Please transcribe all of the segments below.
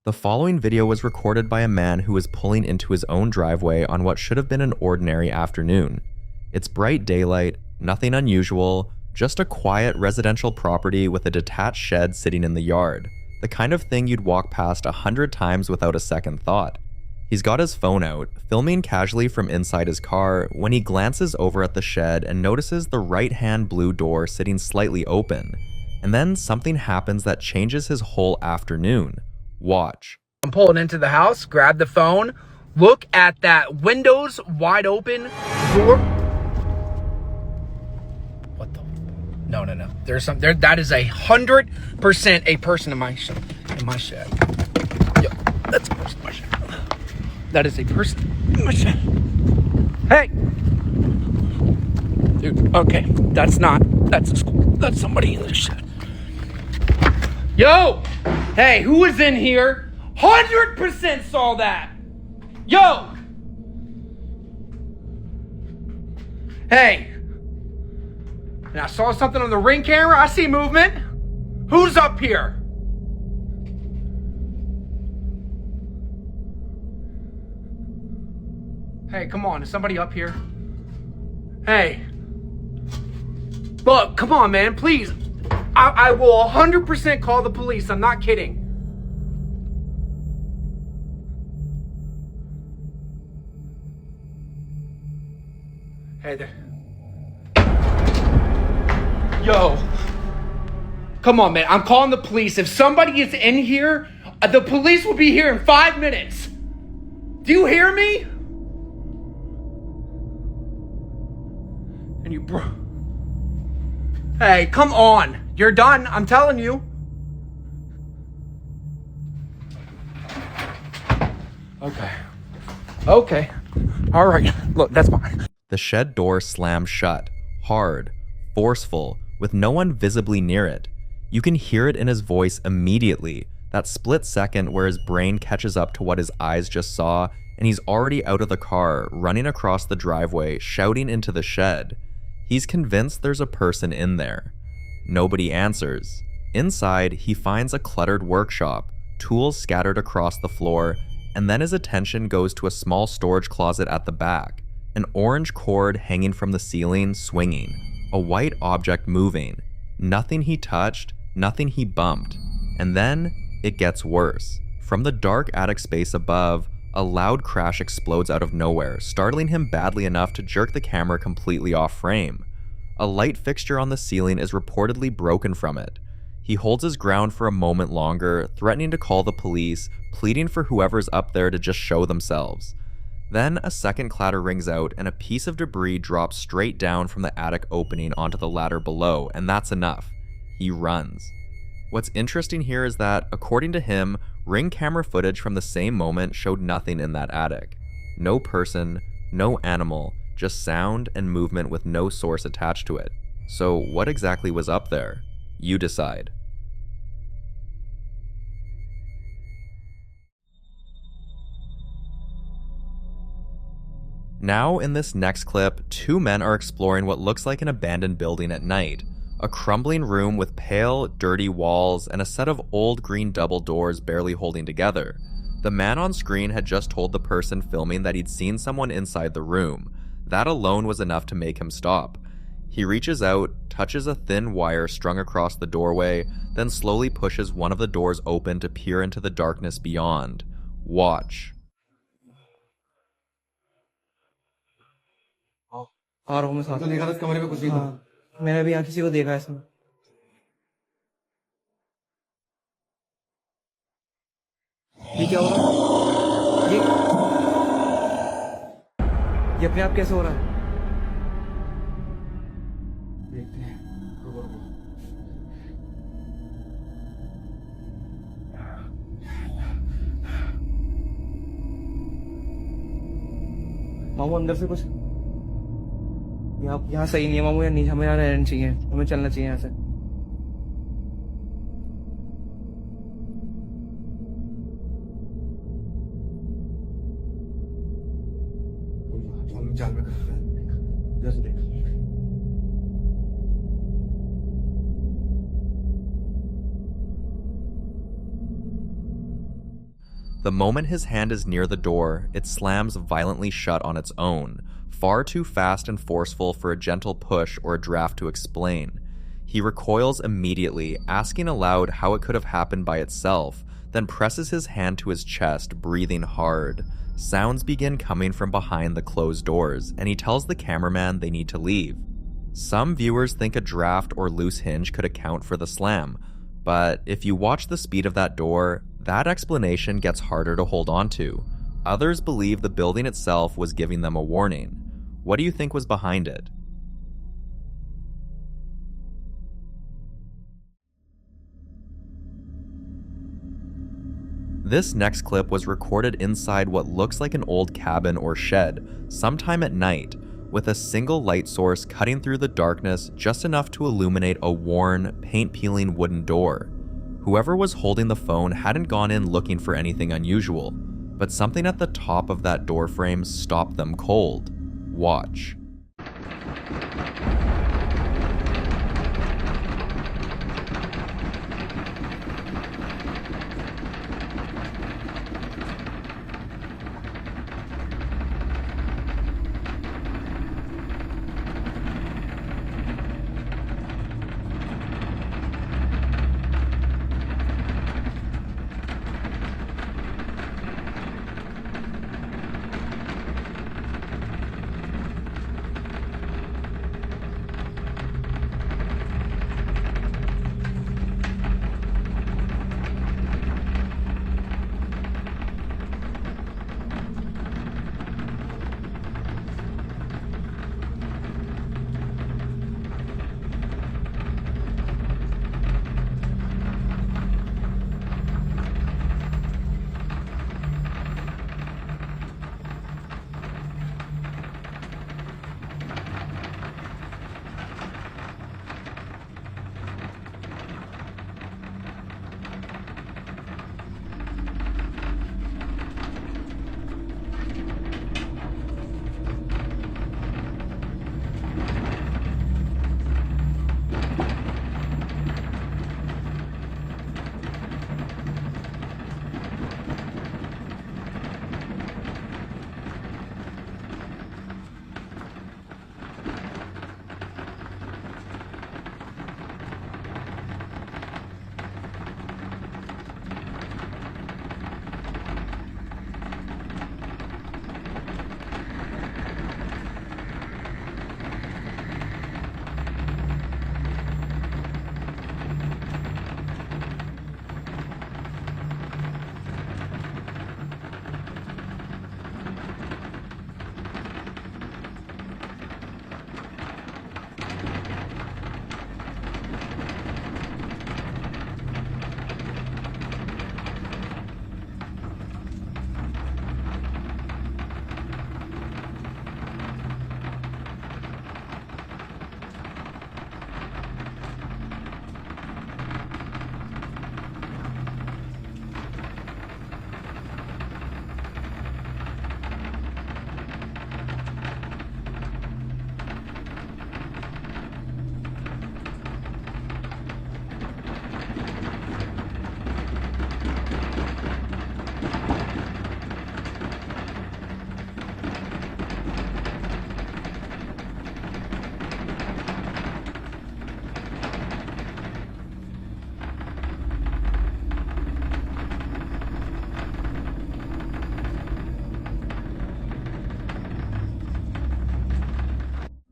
The following video was recorded by a man who was pulling into his own driveway on what should have been an ordinary afternoon. It's bright daylight, nothing unusual, just a quiet residential property with a detached shed sitting in the yard, the kind of thing you'd walk past 100 times without a second thought. He's got his phone out, filming casually from inside his car when he glances over at the shed and notices the right-hand blue door sitting slightly open. And then something happens that changes his whole afternoon. Watch. I'm pulling into the house, grab the phone, look at that windows wide open door. What the? No. There's some there. That is 100% a person in my shed. Yo, that's a person in my shed. That is a person in my shed. Hey, dude. Okay, that's a school. That's somebody in the shed. Yo! Hey, who was in here? 100% saw that! Yo! Hey! And I saw something on the Ring camera. I see movement. Who's up here? Hey, come on. Is somebody up here? Hey. Look, come on, man. Please. I will 100% call the police. I'm not kidding. Hey there. Yo. Come on, man. I'm calling the police. If somebody is in here, the police will be here in 5 minutes. Do you hear me? And you Hey, come on. You're done, I'm telling you. Okay. All right. Look, that's fine. The shed door slams shut, hard, forceful, with no one visibly near it. You can hear it in his voice immediately, that split second where his brain catches up to what his eyes just saw, and he's already out of the car, running across the driveway, shouting into the shed. He's convinced there's a person in there. Nobody answers. Inside, he finds a cluttered workshop, tools scattered across the floor, and then his attention goes to a small storage closet at the back, an orange cord hanging from the ceiling swinging, a white object moving, nothing he touched, nothing he bumped, and then it gets worse. From the dark attic space above, a loud crash explodes out of nowhere, startling him badly enough to jerk the camera completely off frame. A light fixture on the ceiling is reportedly broken from it. He holds his ground for a moment longer, threatening to call the police, pleading for whoever's up there to just show themselves. Then a second clatter rings out and a piece of debris drops straight down from the attic opening onto the ladder below, and that's enough. He runs. What's interesting here is that, according to him, Ring camera footage from the same moment showed nothing in that attic. No person, no animal, just sound and movement with no source attached to it. So what exactly was up there? You decide. Now in this next clip, two men are exploring what looks like an abandoned building at night. A crumbling room with pale, dirty walls and a set of old green double doors barely holding together. The man on screen had just told the person filming that he'd seen someone inside the room. That alone was enough to make him stop. He reaches out, touches a thin wire strung across the doorway, then slowly pushes one of the doors open to peer into the darkness beyond. Watch. आ रहा हूँ मैं साथ तो देखा था इस कमरे में कुछ भी हाँ मैंने भी यहाँ किसी को देखा है इसमें ये क्या हो रहा है ये अपने आप कैसे हो रहा है देखते हैं रुको मामू अंदर से कुछ यहाँ सही नहीं है मामू, नहीं हमें यहाँ रहना चाहिए, हमें चलना चाहिए यहाँ से। The moment his hand is near the door, it slams violently shut on its own, far too fast and forceful for a gentle push or a draft to explain. He recoils immediately, asking aloud how it could have happened by itself, then presses his hand to his chest, breathing hard. Sounds begin coming from behind the closed doors, and he tells the cameraman they need to leave. Some viewers think a draft or loose hinge could account for the slam, but if you watch the speed of that door, that explanation gets harder to hold on to. Others believe the building itself was giving them a warning. What do you think was behind it? This next clip was recorded inside what looks like an old cabin or shed, sometime at night, with a single light source cutting through the darkness just enough to illuminate a worn, paint-peeling wooden door. Whoever was holding the phone hadn't gone in looking for anything unusual, but something at the top of that door frame stopped them cold. Watch.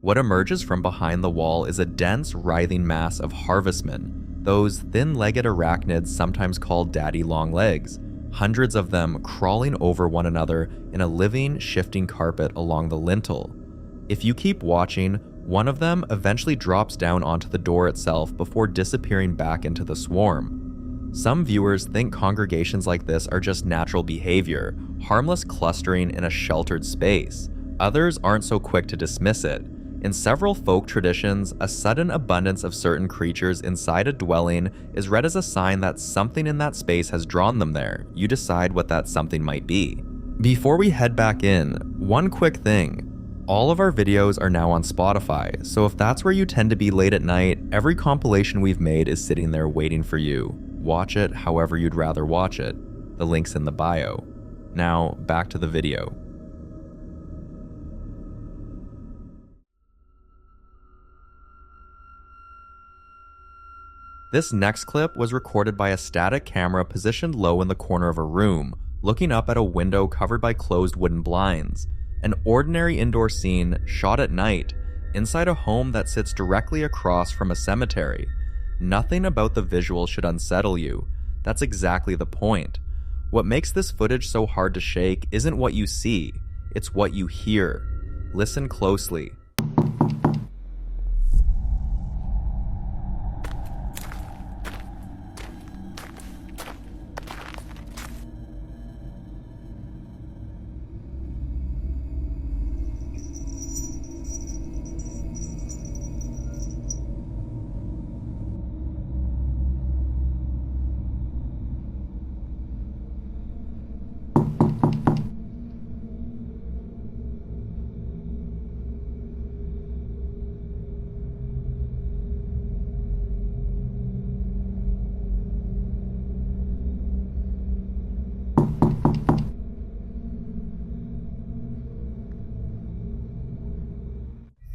What emerges from behind the wall is a dense, writhing mass of harvestmen, those thin-legged arachnids sometimes called daddy long legs, hundreds of them crawling over one another in a living, shifting carpet along the lintel. If you keep watching, one of them eventually drops down onto the door itself before disappearing back into the swarm. Some viewers think congregations like this are just natural behavior, harmless clustering in a sheltered space. Others aren't so quick to dismiss it. In several folk traditions, a sudden abundance of certain creatures inside a dwelling is read as a sign that something in that space has drawn them there. You decide what that something might be. Before we head back in, one quick thing. All of our videos are now on Spotify, so if that's where you tend to be late at night, every compilation we've made is sitting there waiting for you. Watch it however you'd rather watch it. The link's in the bio. Now, back to the video. This next clip was recorded by a static camera positioned low in the corner of a room, looking up at a window covered by closed wooden blinds. An ordinary indoor scene shot at night, inside a home that sits directly across from a cemetery. Nothing about the visual should unsettle you. That's exactly the point. What makes this footage so hard to shake isn't what you see, it's what you hear. Listen closely.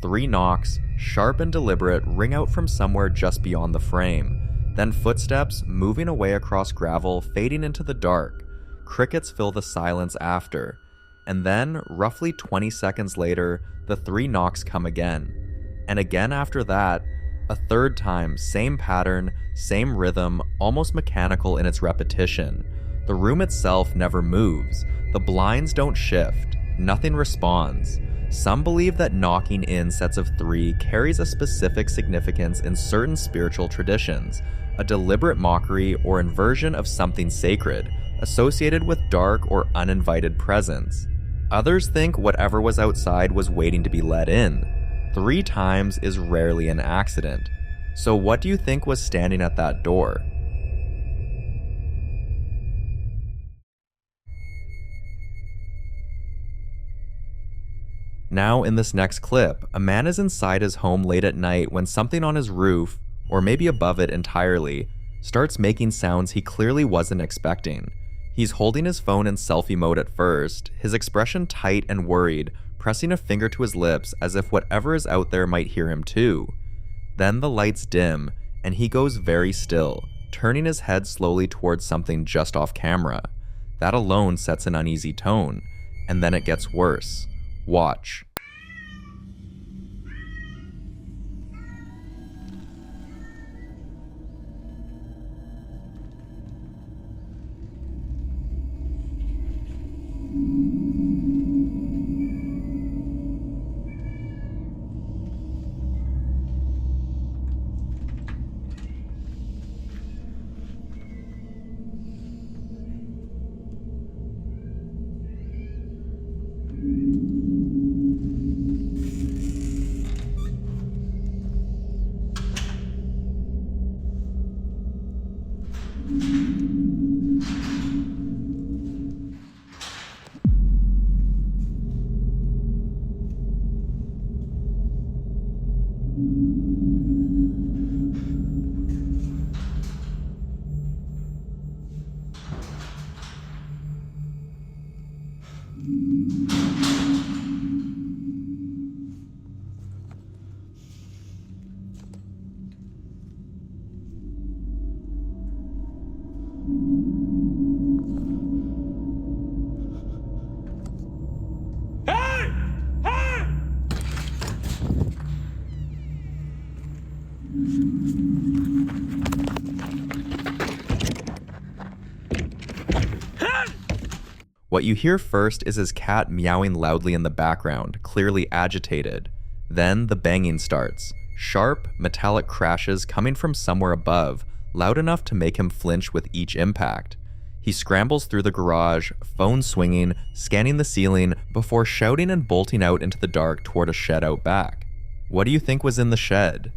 Three knocks, sharp and deliberate, ring out from somewhere just beyond the frame. Then footsteps moving away across gravel, fading into the dark. Crickets fill the silence after. And then, roughly 20 seconds later, the three knocks come again. And again after that, a third time, same pattern, same rhythm, almost mechanical in its repetition. The room itself never moves. The blinds don't shift. Nothing responds. Some believe that knocking in sets of three carries a specific significance in certain spiritual traditions, a deliberate mockery or inversion of something sacred, associated with dark or uninvited presence. Others think whatever was outside was waiting to be let in. 3 times is rarely an accident. So what do you think was standing at that door? Now in this next clip, a man is inside his home late at night when something on his roof, or maybe above it entirely, starts making sounds he clearly wasn't expecting. He's holding his phone in selfie mode at first, his expression tight and worried, pressing a finger to his lips as if whatever is out there might hear him too. Then the lights dim, and he goes very still, turning his head slowly towards something just off camera. That alone sets an uneasy tone, and then it gets worse. Watch. What you hear first is his cat meowing loudly in the background, clearly agitated. Then the banging starts. Sharp, metallic crashes coming from somewhere above, loud enough to make him flinch with each impact. He scrambles through the garage, phone swinging, scanning the ceiling, before shouting and bolting out into the dark toward a shed out back. What do you think was in the shed?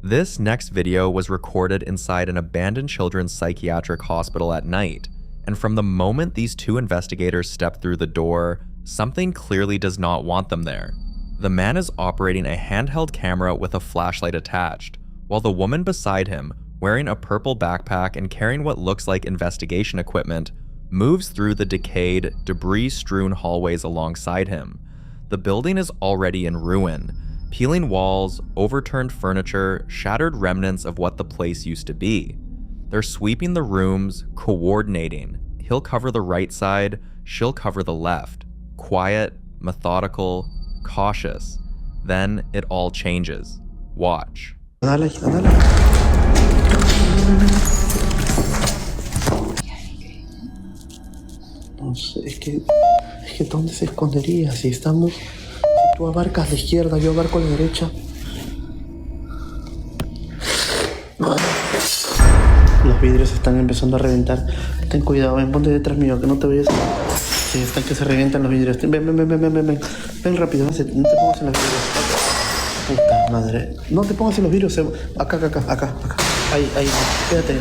This next video was recorded inside an abandoned children's psychiatric hospital at night, and from the moment these two investigators step through the door, something clearly does not want them there. The man is operating a handheld camera with a flashlight attached, while the woman beside him, wearing a purple backpack and carrying what looks like investigation equipment, moves through the decayed, debris-strewn hallways alongside him. The building is already in ruin, peeling walls, overturned furniture, shattered remnants of what the place used to be. They're sweeping the rooms, coordinating. He'll cover the right side, she'll cover the left. Quiet, methodical, cautious. Then it all changes. Watch. Dale, dale. No sé, es que ¿dónde se escondería? Si estamos, si tú abarcas la izquierda, yo abarco la derecha. Los vidrios están empezando a reventar. Ten cuidado, ven, ponte detrás mío, que no te vayas. Sí, están que se revientan los vidrios. Ven rápido, no te pongas en los vidrios. Puta madre. No te pongas en los vidrios. Acá. Ahí, quédate.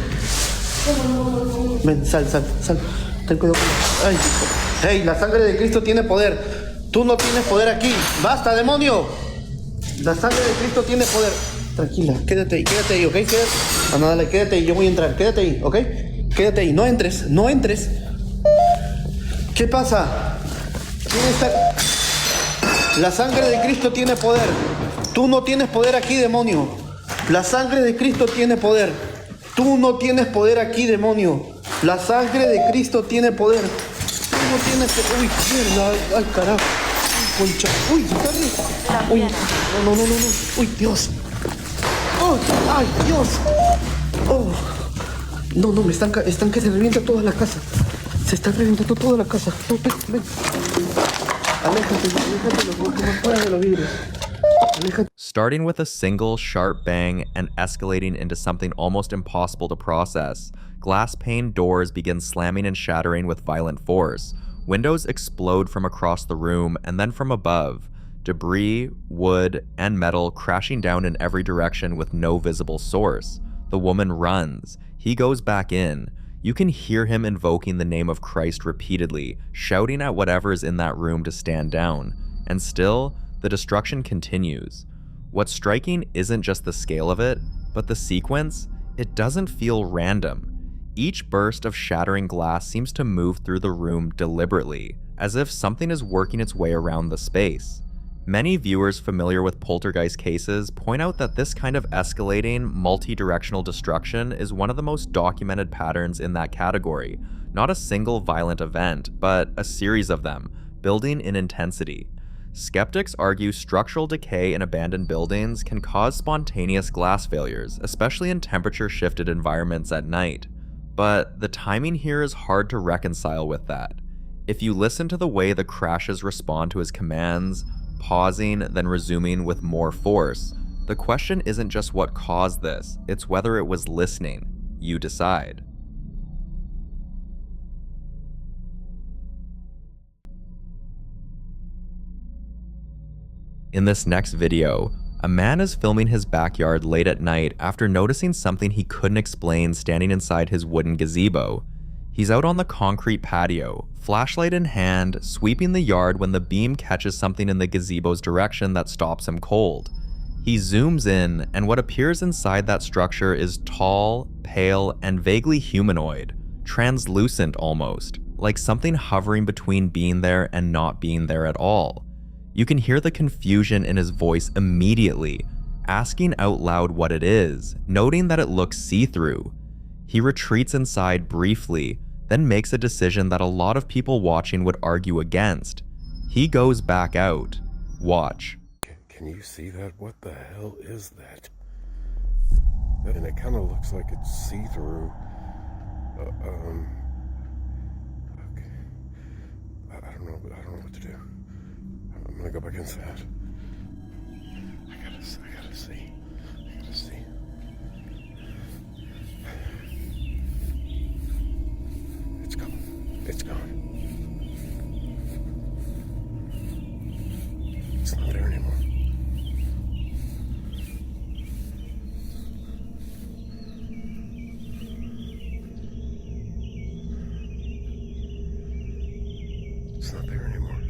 Ven, sal. Ten cuidado. Ay, hey, la sangre de Cristo tiene poder. Tú no tienes poder aquí. ¡Basta, demonio! La sangre de Cristo tiene poder. Tranquila, quédate ahí, ¿ok? Dale, quédate ahí, yo voy a entrar. Quédate ahí, ¿ok? Quédate ahí, no entres. ¿Qué pasa? ¿Quién está? La sangre de Cristo tiene poder. Tú no tienes poder aquí, demonio. La sangre de Cristo tiene poder. Tú no tienes poder aquí, demonio. La sangre de Cristo tiene poder. Tú no tienes poder. Uy, mierda. Ay, carajo. Concha. Uy, está. Uy, no. Uy, Dios. Oh, ay, Dios. Oh. No, están que se revienta toda la casa. Se está reventando toda la casa. No, ven. Aléjate fuera de los vidrios. Aléjate. Starting with a single sharp bang and escalating into something almost impossible to process, glass pane doors begin slamming and shattering with violent force. Windows explode from across the room and then from above. Debris, wood, and metal crashing down in every direction with no visible source. The woman runs. He goes back in. You can hear him invoking the name of Christ repeatedly, shouting at whatever is in that room to stand down. And still, the destruction continues. What's striking isn't just the scale of it, but the sequence. It doesn't feel random. Each burst of shattering glass seems to move through the room deliberately, as if something is working its way around the space. Many viewers familiar with poltergeist cases point out that this kind of escalating, multi-directional destruction is one of the most documented patterns in that category. Not a single violent event, but a series of them, building in intensity. Skeptics argue structural decay in abandoned buildings can cause spontaneous glass failures, especially in temperature-shifted environments at night. But the timing here is hard to reconcile with that. If you listen to the way the crashes respond to his commands, pausing, then resuming with more force, the question isn't just what caused this, it's whether it was listening. You decide. In this next video, a man is filming his backyard late at night after noticing something he couldn't explain standing inside his wooden gazebo. He's out on the concrete patio, flashlight in hand, sweeping the yard when the beam catches something in the gazebo's direction that stops him cold. He zooms in, and what appears inside that structure is tall, pale, and vaguely humanoid, translucent almost, like something hovering between being there and not being there at all. You can hear the confusion in his voice immediately, asking out loud what it is, noting that it looks see-through. He retreats inside briefly, then makes a decision that a lot of people watching would argue against. He goes back out. Watch. Can you see that? What the hell is that? And it kind of looks like it's see-through. Okay. I don't know what to do. I'm gonna go back inside. I gotta see. It's gone. It's not there anymore. It's not there anymore.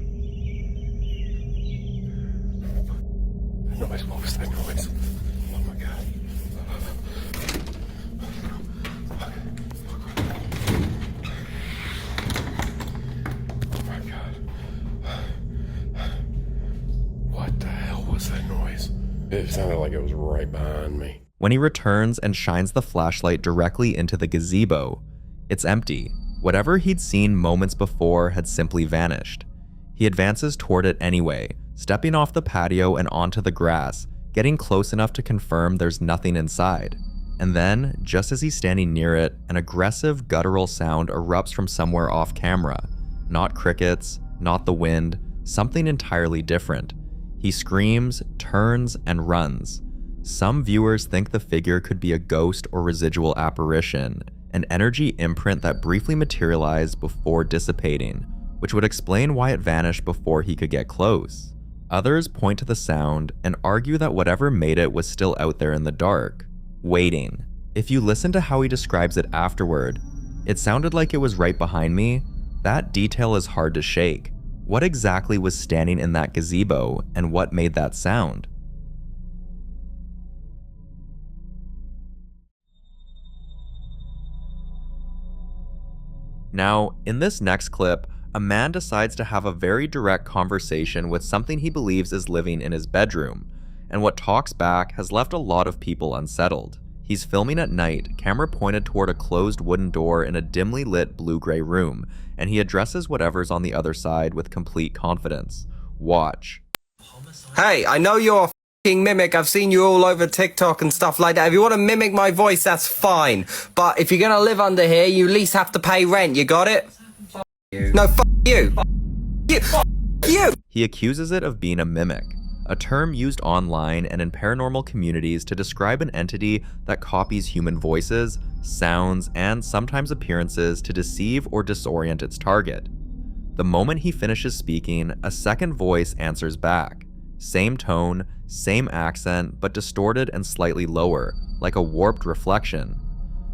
It sounded like it was right behind me. When he returns and shines the flashlight directly into the gazebo, it's empty. Whatever he'd seen moments before had simply vanished. He advances toward it anyway, stepping off the patio and onto the grass, getting close enough to confirm there's nothing inside. And then, just as he's standing near it, an aggressive guttural sound erupts from somewhere off camera. Not crickets, not the wind, something entirely different. He screams, turns, and runs. Some viewers think the figure could be a ghost or residual apparition, an energy imprint that briefly materialized before dissipating, which would explain why it vanished before he could get close. Others point to the sound and argue that whatever made it was still out there in the dark, waiting. If you listen to how he describes it afterward, it sounded like it was right behind me. That detail is hard to shake. What exactly was standing in that gazebo, and what made that sound? Now, in this next clip, a man decides to have a very direct conversation with something he believes is living in his bedroom, and what talks back has left a lot of people unsettled. He's filming at night, camera pointed toward a closed wooden door in a dimly lit blue-gray room, and he addresses whatever's on the other side with complete confidence. Watch. Hey, I know you're a f***ing mimic. I've seen you all over TikTok and stuff like that. If you want to mimic my voice, that's fine. But if you're gonna live under here, you at least have to pay rent. You got it? No, f*** you. You. He accuses it of being a mimic, a term used online and in paranormal communities to describe an entity that copies human voices, sounds, and sometimes appearances to deceive or disorient its target. The moment he finishes speaking, a second voice answers back. Same tone, same accent, but distorted and slightly lower, like a warped reflection.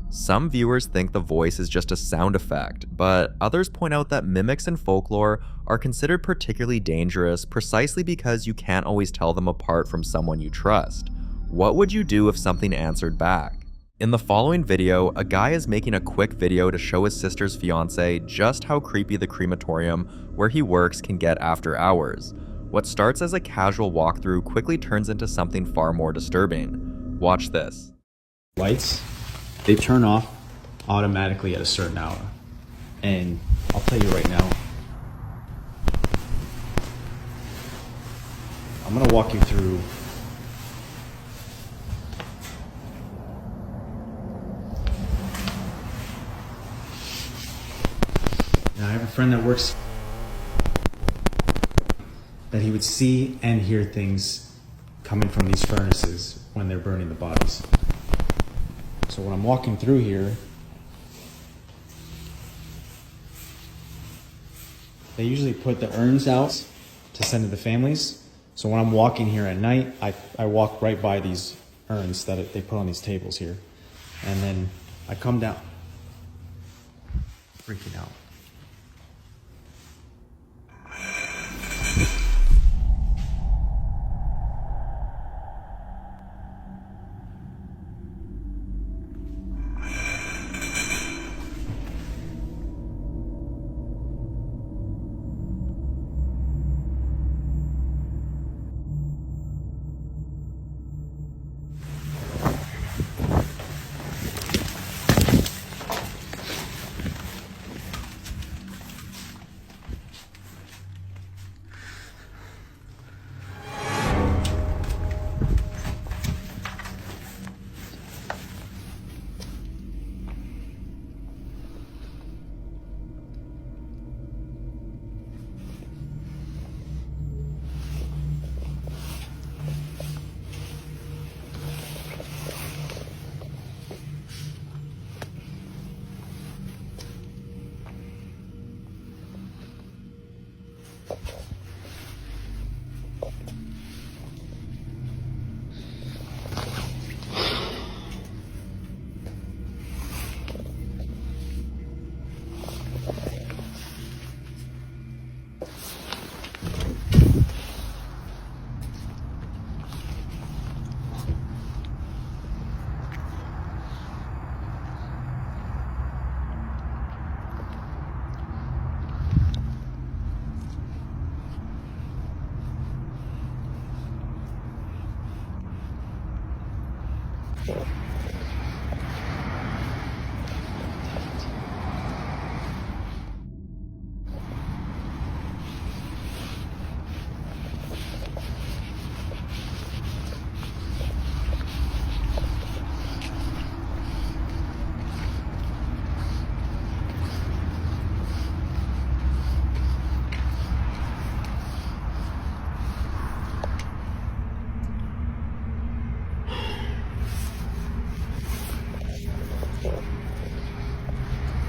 Some viewers think the voice is just a sound effect, but others point out that mimics in folklore are considered particularly dangerous precisely because you can't always tell them apart from someone you trust. What would you do if something answered back? In the following video, a guy is making a quick video to show his sister's fiance just how creepy the crematorium where he works can get after hours. What starts as a casual walkthrough quickly turns into something far more disturbing. Watch this. Lights, they turn off automatically at a certain hour. And I'll tell you right now, I'm gonna walk you through now. I have a friend that works that he would see and hear things coming from these furnaces when they're burning the bodies. So when I'm walking through here, they usually put the urns out to send to the families. So when I'm walking here at night, I walk right by these urns that they put on these tables here. And then I come down, freaking out.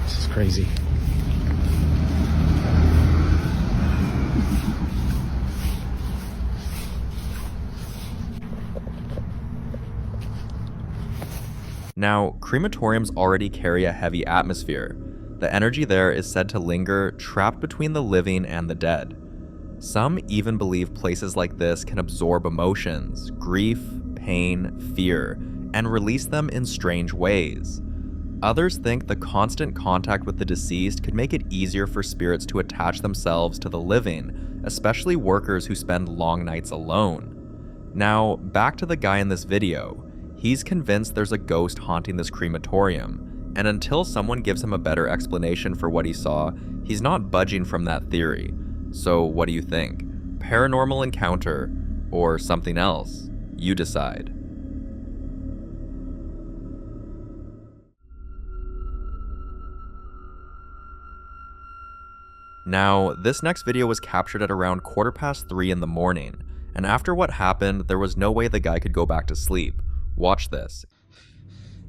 This is crazy. Now, crematoriums already carry a heavy atmosphere. The energy there is said to linger trapped between the living and the dead. Some even believe places like this can absorb emotions, grief, pain, fear, and release them in strange ways. Others think the constant contact with the deceased could make it easier for spirits to attach themselves to the living, especially workers who spend long nights alone. Now, back to the guy in this video. He's convinced there's a ghost haunting this crematorium, and until someone gives him a better explanation for what he saw, he's not budging from that theory. So what do you think? Paranormal encounter or something else? You decide. Now, this next video was captured at around 3:15 in the morning, and after what happened, there was no way the guy could go back to sleep. Watch this.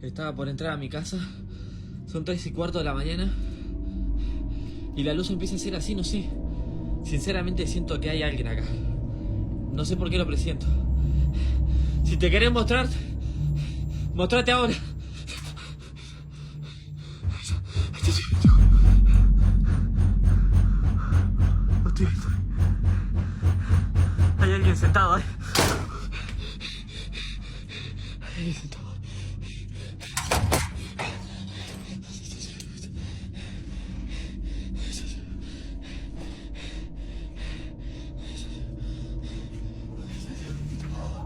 Estaba por entrar a mi casa, son 3:15 de la mañana, y la luz empieza a ser así, no sé. Sinceramente siento que hay alguien acá. No sé por qué lo presiento. Si te querés mostrar, mostrate ahora. Hay alguien sentado ahí. Hay alguien sentado.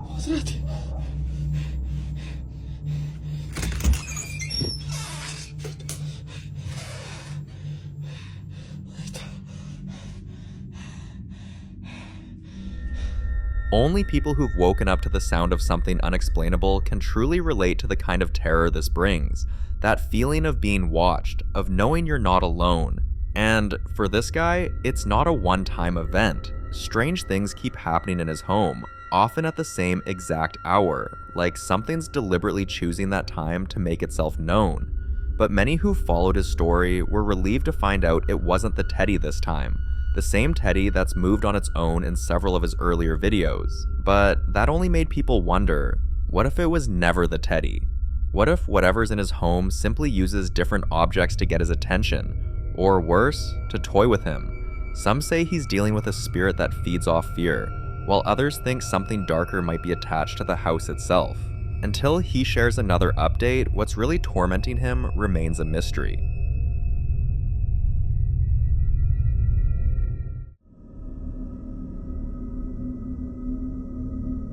Mostrate. Only people who've woken up to the sound of something unexplainable can truly relate to the kind of terror this brings. That feeling of being watched, of knowing you're not alone. And for this guy, it's not a one-time event. Strange things keep happening in his home, often at the same exact hour, like something's deliberately choosing that time to make itself known. But many who followed his story were relieved to find out it wasn't the Teddy this time. The same Teddy that's moved on its own in several of his earlier videos. But that only made people wonder, what if it was never the Teddy? What if whatever's in his home simply uses different objects to get his attention? Or worse, to toy with him? Some say he's dealing with a spirit that feeds off fear, while others think something darker might be attached to the house itself. Until he shares another update, what's really tormenting him remains a mystery.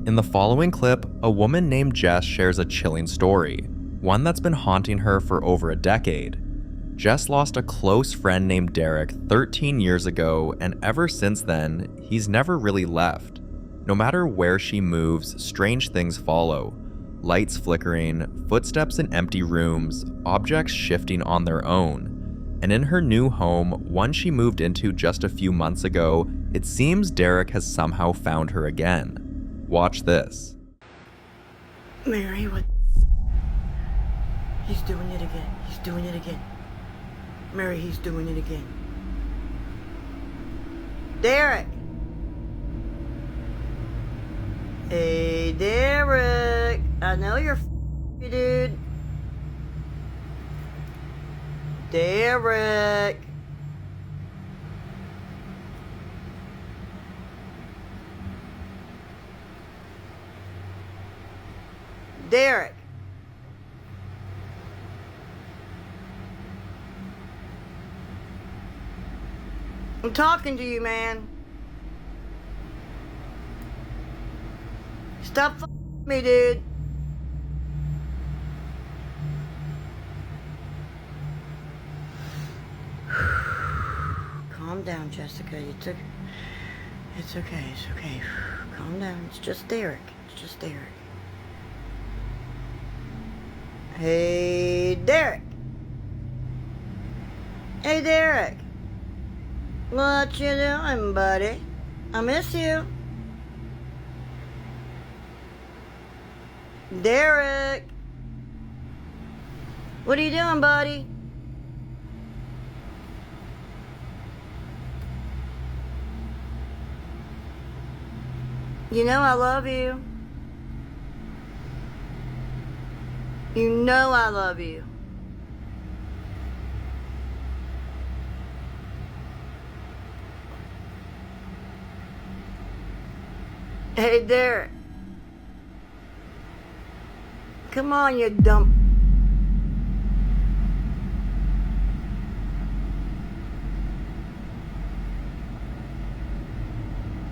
In the following clip, a woman named Jess shares a chilling story, one that's been haunting her for over a decade. Jess lost a close friend named Derek 13 years ago, and ever since then, he's never really left. No matter where she moves, strange things follow. Lights flickering, footsteps in empty rooms, objects shifting on their own. And in her new home, one she moved into just a few months ago, it seems Derek has somehow found her again. Watch this. Mary, what? He's doing it again. He's doing it again. Mary, he's doing it again. Derek! Hey, Derek! I know you're dude. Derek! Derek! I'm talking to you, man. Stop f***ing me, dude. down, Jessica. It's okay. It's okay. Calm down. It's just Derek. It's just Derek. Hey, Derek. Hey, Derek. What you doing, buddy? I miss you. Derek. What are you doing, buddy? You know I love you. You know I love you. Hey, Derek. Come on, you dumb...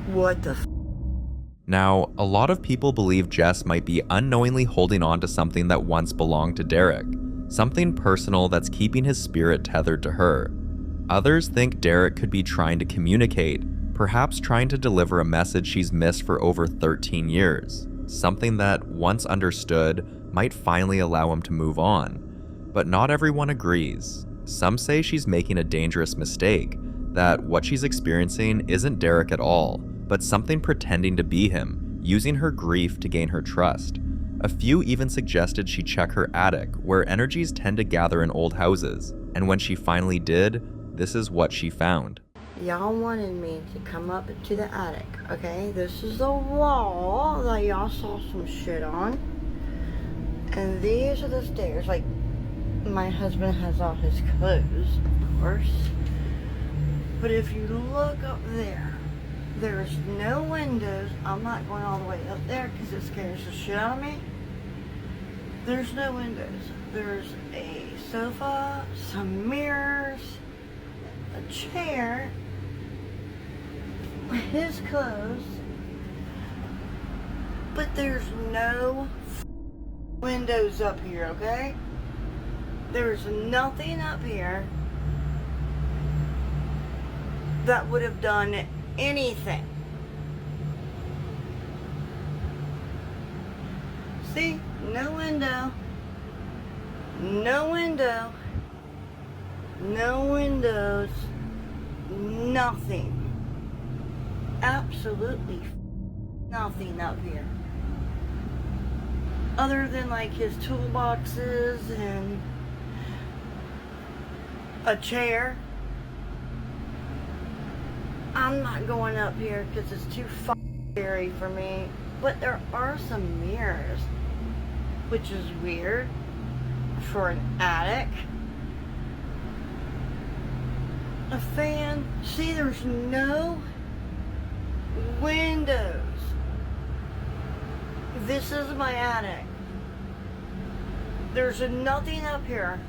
What the f... Now, a lot of people believe Jess might be unknowingly holding on to something that once belonged to Derek, something personal that's keeping his spirit tethered to her. Others think Derek could be trying to communicate, perhaps trying to deliver a message she's missed for over 13 years, something that, once understood, might finally allow him to move on. But not everyone agrees. Some say she's making a dangerous mistake, that what she's experiencing isn't Derek at all, but something pretending to be him, using her grief to gain her trust. A few even suggested she check her attic, where energies tend to gather in old houses, and when she finally did, this is what she found. Y'all wanted me to come up to the attic, okay? This is the wall that y'all saw some shit on. And these are the stairs. Like, my husband has all his clothes, of course. But if you look up there, there's no windows. I'm not going all the way up there because it scares the shit out of me. There's no windows. There's a sofa, some mirrors, a chair, his clothes, but there's no windows up here, okay? There's nothing up here that would have done anything. See? No window. No window. No windows. Nothing. Absolutely nothing up here. Other than like his toolboxes and a chair. I'm not going up here because it's too scary for me. But there are some mirrors, which is weird for an attic. A fan. See, there's no windows. This is my attic. There's nothing up here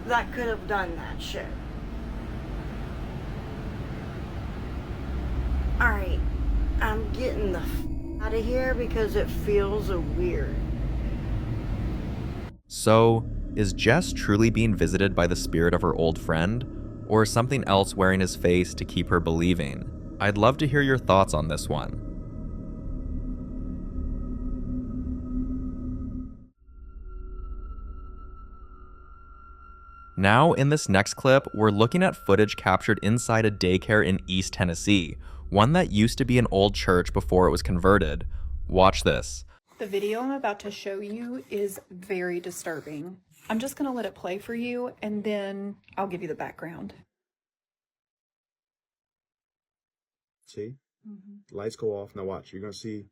that could have done that shit. Alright, I'm getting the out of here because it feels weird. So, is Jess truly being visited by the spirit of her old friend? Or something else wearing his face to keep her believing? I'd love to hear your thoughts on this one. Now, in this next clip, we're looking at footage captured inside a daycare in East Tennessee, one that used to be an old church before it was converted. Watch this. The video I'm about to show you is very disturbing. I'm just going to let it play for you and then I'll give you the background. See? Lights go off. Now watch. You're going to see.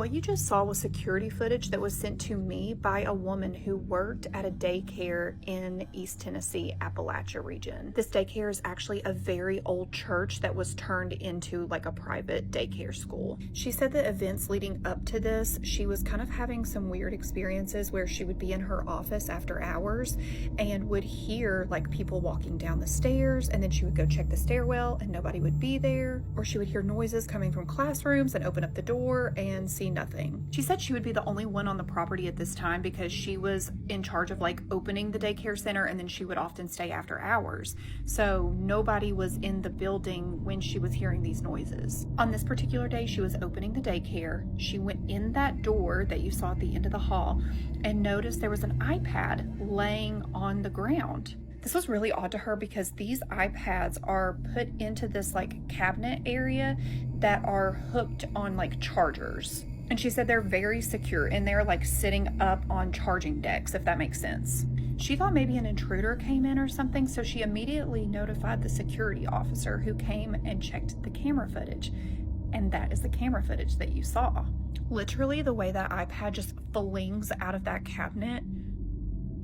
What you just saw was security footage that was sent to me by a woman who worked at a daycare in East Tennessee, Appalachia region. This daycare is actually a very old church that was turned into like a private daycare school. She said that events leading up to this, she was kind of having some weird experiences where she would be in her office after hours and would hear like people walking down the stairs, and then she would go check the stairwell and nobody would be there, or she would hear noises coming from classrooms and open up the door and see nothing. She said she would be the only one on the property at this time because she was in charge of like opening the daycare center, and then she would often stay after hours. So nobody was in the building when she was hearing these noises. On this particular day, she was opening the daycare. She went in that door that you saw at the end of the hall and noticed there was an iPad laying on the ground. This was really odd to her because these iPads are put into this like cabinet area that are hooked on like chargers. And she said they're very secure and they're like sitting up on charging decks, if that makes sense. She thought maybe an intruder came in or something, so she immediately notified the security officer who came and checked the camera footage. And that is the camera footage that you saw. Literally, the way that iPad just flings out of that cabinet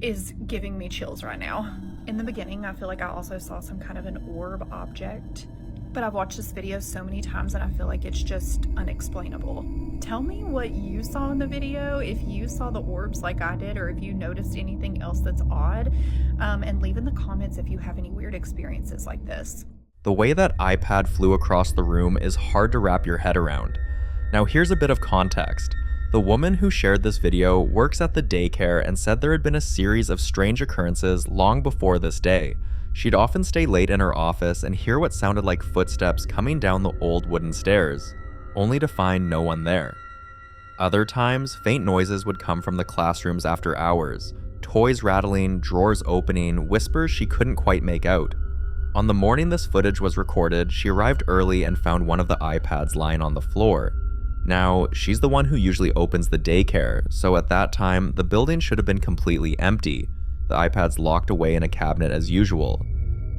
is giving me chills right now. In the beginning, I feel like I also saw some kind of an orb object, but I've watched this video so many times and I feel like it's just unexplainable. Tell me what you saw in the video, if you saw the orbs like I did, or if you noticed anything else that's odd, and leave in the comments if you have any weird experiences like this. The way that iPad flew across the room is hard to wrap your head around. Now here's a bit of context. The woman who shared this video works at the daycare and said there had been a series of strange occurrences long before this day. She'd often stay late in her office and hear what sounded like footsteps coming down the old wooden stairs, only to find no one there. Other times, faint noises would come from the classrooms after hours, toys rattling, drawers opening, whispers she couldn't quite make out. On the morning this footage was recorded, she arrived early and found one of the iPads lying on the floor. Now, she's the one who usually opens the daycare, so at that time, the building should have been completely empty, the iPads locked away in a cabinet as usual.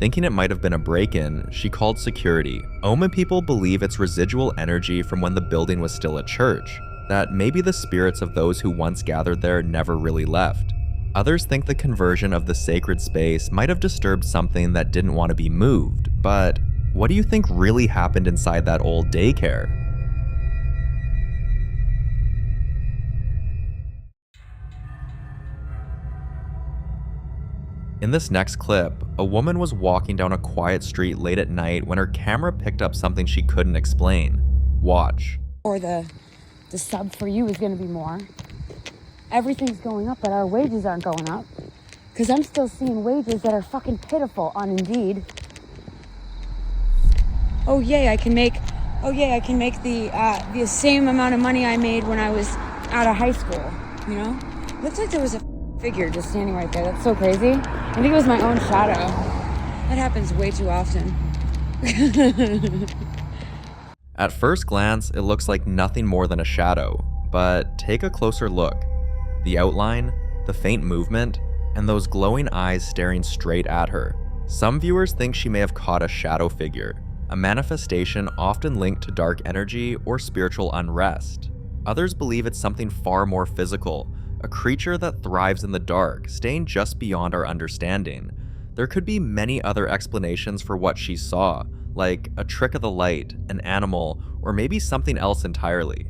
Thinking it might have been a break-in, she called security. Omen people believe it's residual energy from when the building was still a church, that maybe the spirits of those who once gathered there never really left. Others think the conversion of the sacred space might have disturbed something that didn't want to be moved, but what do you think really happened inside that old daycare? In this next clip, a woman was walking down a quiet street late at night when her camera picked up something she couldn't explain. Watch. Or the sub for you is going to be more. Everything's going up, but our wages aren't going up. Because I'm still seeing wages that are fucking pitiful on Indeed. Oh yay, I can make the same amount of money I made when I was out of high school, you know? Looks like there was a figure just standing right there. That's so crazy. I think it was my own shadow. That happens way too often. At first glance, it looks like nothing more than a shadow, but take a closer look. The outline, the faint movement, and those glowing eyes staring straight at her. Some viewers think she may have caught a shadow figure, a manifestation often linked to dark energy or spiritual unrest. Others believe it's something far more physical, a creature that thrives in the dark, staying just beyond our understanding. There could be many other explanations for what she saw, like a trick of the light, an animal, or maybe something else entirely.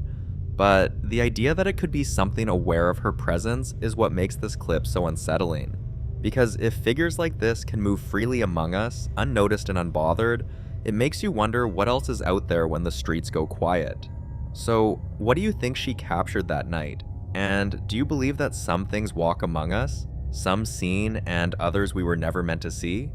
But the idea that it could be something aware of her presence is what makes this clip so unsettling. Because if figures like this can move freely among us, unnoticed and unbothered, it makes you wonder what else is out there when the streets go quiet. So, what do you think she captured that night? And do you believe that some things walk among us, some seen and others we were never meant to see?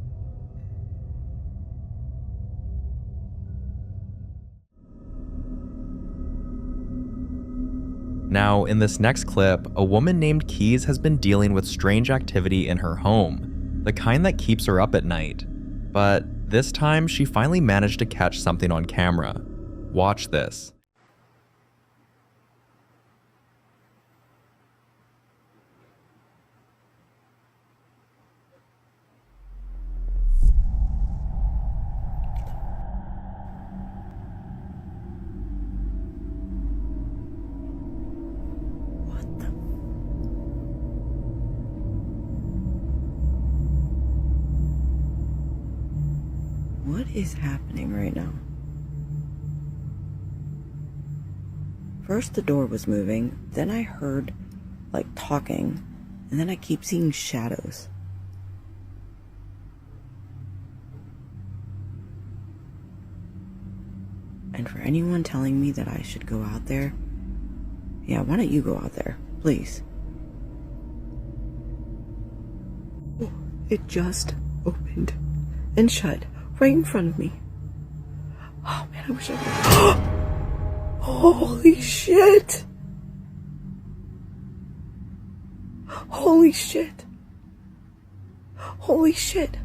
Now, in this next clip, a woman named Keys has been dealing with strange activity in her home, the kind that keeps her up at night. But this time, she finally managed to catch something on camera. Watch this. What is happening right now? First the door was moving, then I heard like talking, and then I keep seeing shadows. And for anyone telling me that I should go out there, yeah, why don't you go out there, please? Oh, it just opened and shut right in front of me. Oh man, I wish I could. Holy shit! Holy shit! Holy shit!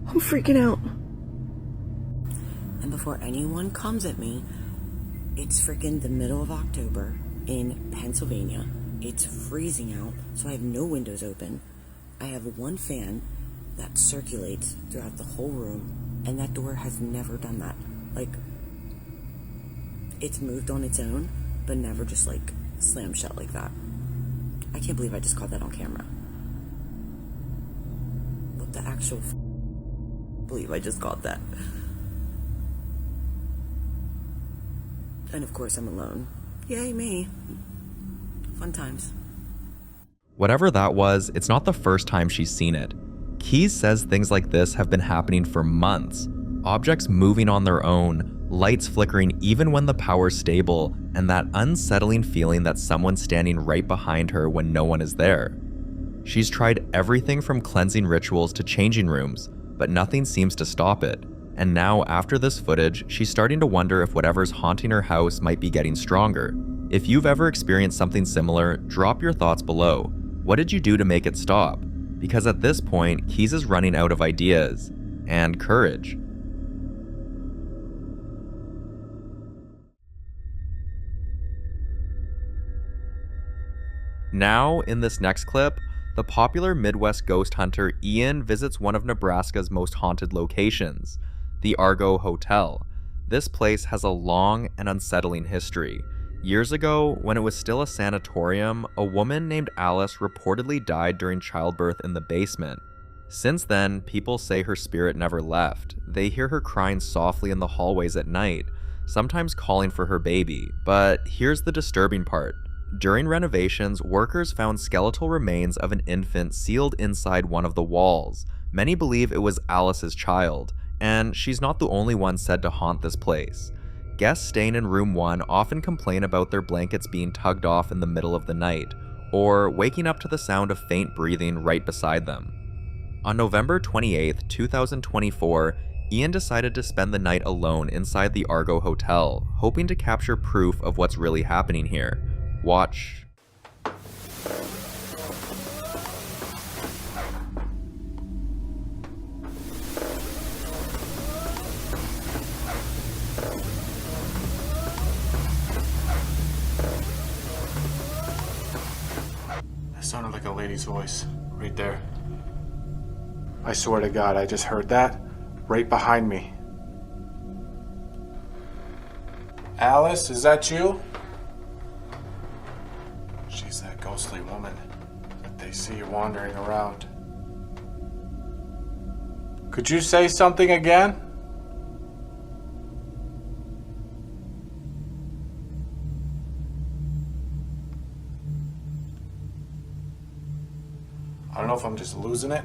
I'm freaking out. And before anyone comes at me, it's freaking the middle of October in Pennsylvania. It's freezing out, so I have no windows open. I have one fan that circulates throughout the whole room, and that door has never done that. Like, it's moved on its own, but never just like slammed shut like that. I can't believe I just caught that on camera. What the actual believe I just caught that. And of course I'm alone. Yay me. Fun times. Whatever that was, it's not the first time she's seen it. Keys says things like this have been happening for months. Objects moving on their own, lights flickering even when the power's stable, and that unsettling feeling that someone's standing right behind her when no one is there. She's tried everything from cleansing rituals to changing rooms, but nothing seems to stop it. And now, after this footage, she's starting to wonder if whatever's haunting her house might be getting stronger. If you've ever experienced something similar, drop your thoughts below. What did you do to make it stop? Because at this point, Keys is running out of ideas and courage. Now, in this next clip, the popular Midwest ghost hunter Ian visits one of Nebraska's most haunted locations, the Argo Hotel. This place has a long and unsettling history. Years ago, when it was still a sanatorium, a woman named Alice reportedly died during childbirth in the basement. Since then, people say her spirit never left. They hear her crying softly in the hallways at night, sometimes calling for her baby. But here's the disturbing part. During renovations, workers found skeletal remains of an infant sealed inside one of the walls. Many believe it was Alice's child, and she's not the only one said to haunt this place. Guests staying in room 1 often complain about their blankets being tugged off in the middle of the night, or waking up to the sound of faint breathing right beside them. On November 28, 2024, Ian decided to spend the night alone inside the Argo Hotel, hoping to capture proof of what's really happening here. Watch. That sounded like a lady's voice, right there. I swear to God, I just heard that right behind me. Alice, is that you? She's that ghostly woman that they see wandering around. Could you say something again? I don't know if I'm just losing it,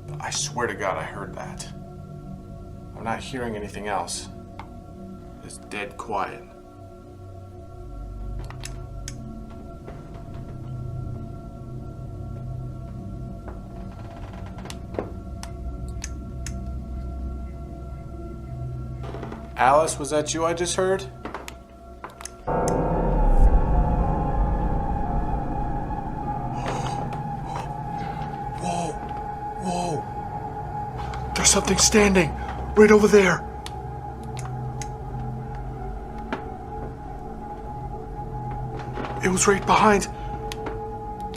but I swear to God I heard that. I'm not hearing anything else. It's dead quiet. Alice, was that you I just heard? Whoa, whoa. There's something standing right over there. It was right behind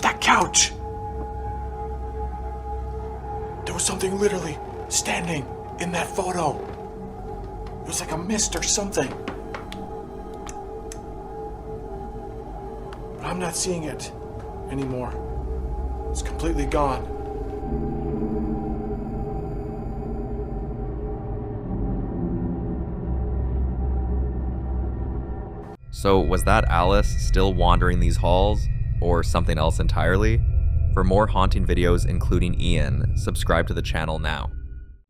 that couch. There was something literally standing in that photo. It was like a mist or something. But I'm not seeing it anymore. It's completely gone. So was that Alice still wandering these halls, or something else entirely? For more haunting videos including Ian, subscribe to the channel now.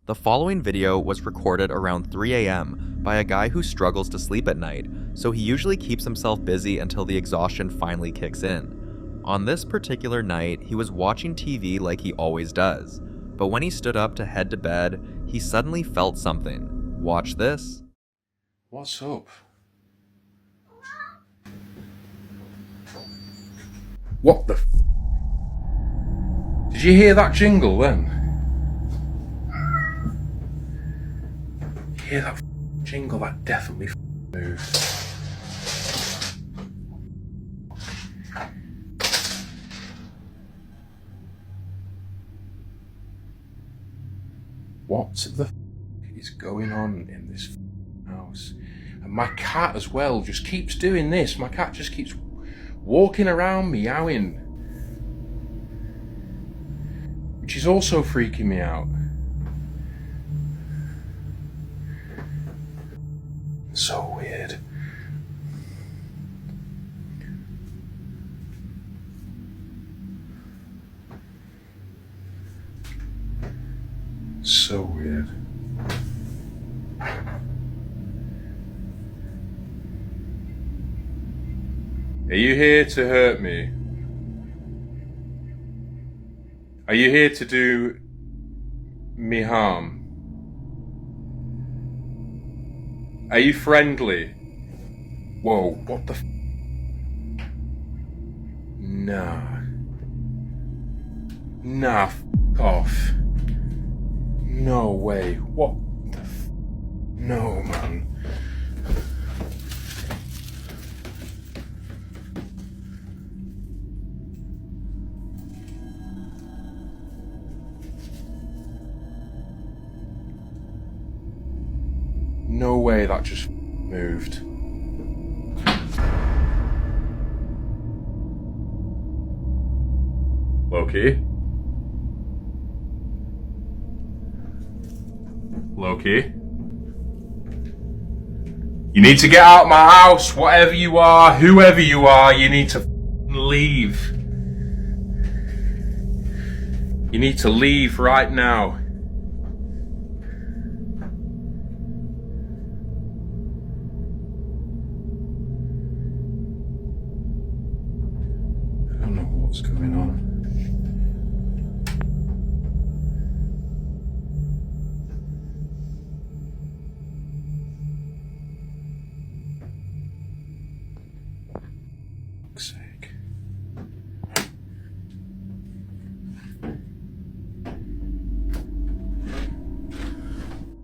The following video was recorded around 3 a.m. by a guy who struggles to sleep at night, so he usually keeps himself busy until the exhaustion finally kicks in. On this particular night, he was watching TV like he always does, but when he stood up to head to bed, he suddenly felt something. Watch this. What's up? What the f? Did you hear that jingle then? You hear that jingle? That definitely moved. What the f is going on in this house? And my cat as well just keeps doing this. My cat just keeps walking around meowing, which is also freaking me out. So weird. So weird. Are you here to hurt me? Are you here to do me harm? Are you friendly? Whoa, what the f? Nah. Nah, f off. No way. What the f? No, man. No way that just moved. Loki? Loki? You need to get out of my house, whatever you are, whoever you are, you need to leave. You need to leave right now. I don't know what's going on. For fuck's sake.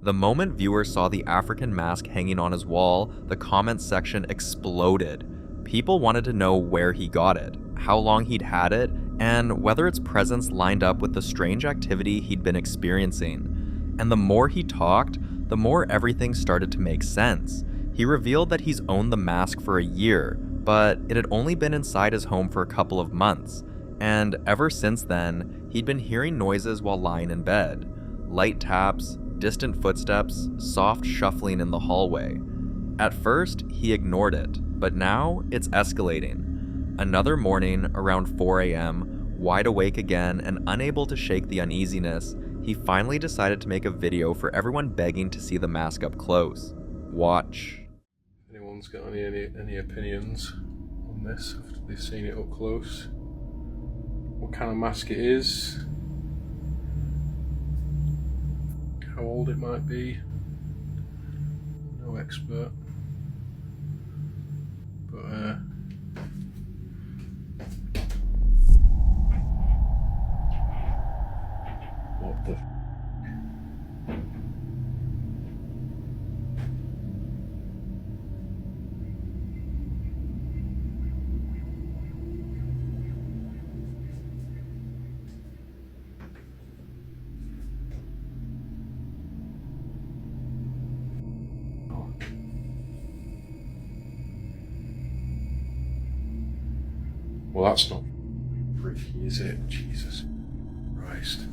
The moment viewers saw the African mask hanging on his wall, the comments section exploded. People wanted to know where he got it, how long he'd had it, and whether its presence lined up with the strange activity he'd been experiencing. And the more he talked, the more everything started to make sense. He revealed that he's owned the mask for a year, but it had only been inside his home for a couple of months. And ever since then, he'd been hearing noises while lying in bed. Light taps, distant footsteps, soft shuffling in the hallway. At first, he ignored it, but now it's escalating. Another morning, around 4 a.m., wide awake again and unable to shake the uneasiness, he finally decided to make a video for everyone begging to see the mask up close. Watch. Anyone's got any opinions on this after they've seen it up close? What kind of mask it is? How old it might be? No expert. But what the Well, that's not freaky, is it? Jesus Christ.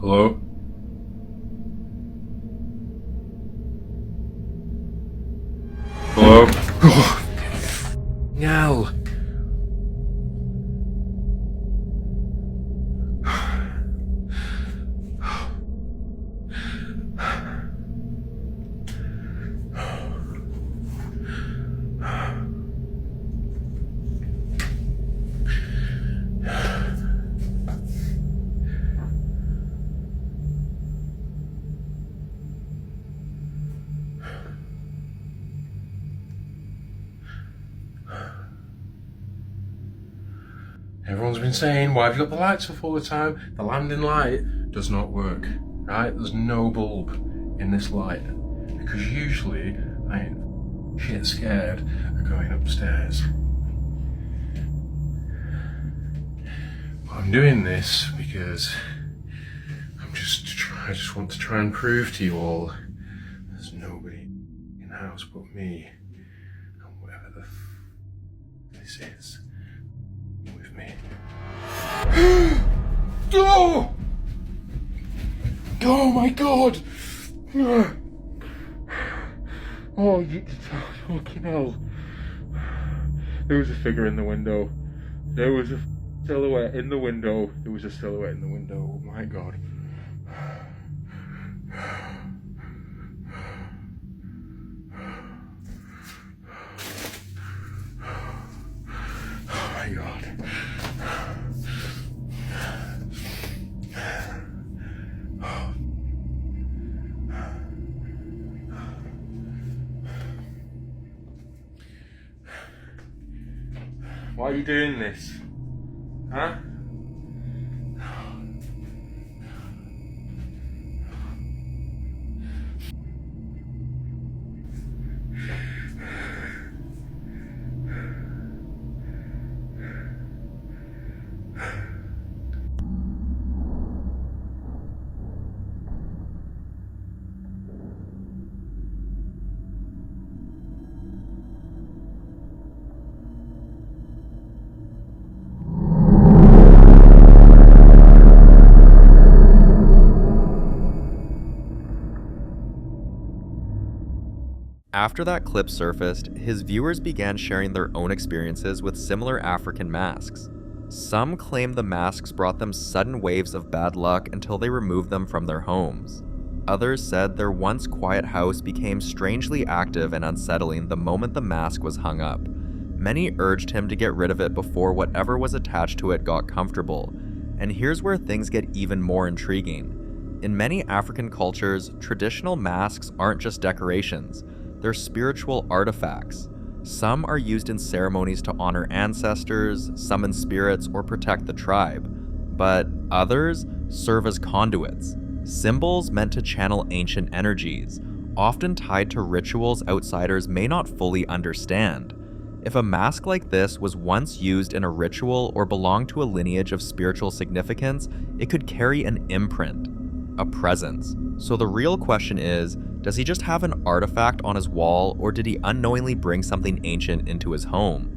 Hello? Hello? Oh, no. Everyone's been saying, why have you got the lights off all the time? The landing light does not work, right? There's no bulb in this light. Because usually I ain't shit scared of going upstairs. But I'm doing this because I just want to try and prove to you all there's nobody in the house but me and whatever the this is with me. Oh! Oh my god! Oh, you fucking hell. There was a figure in the window. There was a silhouette in the window. There was a silhouette in the window. Oh my god. Oh my god. Why are you doing this? Huh? After that clip surfaced, his viewers began sharing their own experiences with similar African masks. Some claimed the masks brought them sudden waves of bad luck until they removed them from their homes. Others said their once quiet house became strangely active and unsettling the moment the mask was hung up. Many urged him to get rid of it before whatever was attached to it got comfortable. And here's where things get even more intriguing. In many African cultures, traditional masks aren't just decorations. They're spiritual artifacts. Some are used in ceremonies to honor ancestors, summon spirits, or protect the tribe. But others serve as conduits, symbols meant to channel ancient energies, often tied to rituals outsiders may not fully understand. If a mask like this was once used in a ritual or belonged to a lineage of spiritual significance, it could carry an imprint, a presence. So the real question is, does he just have an artifact on his wall, or did he unknowingly bring something ancient into his home?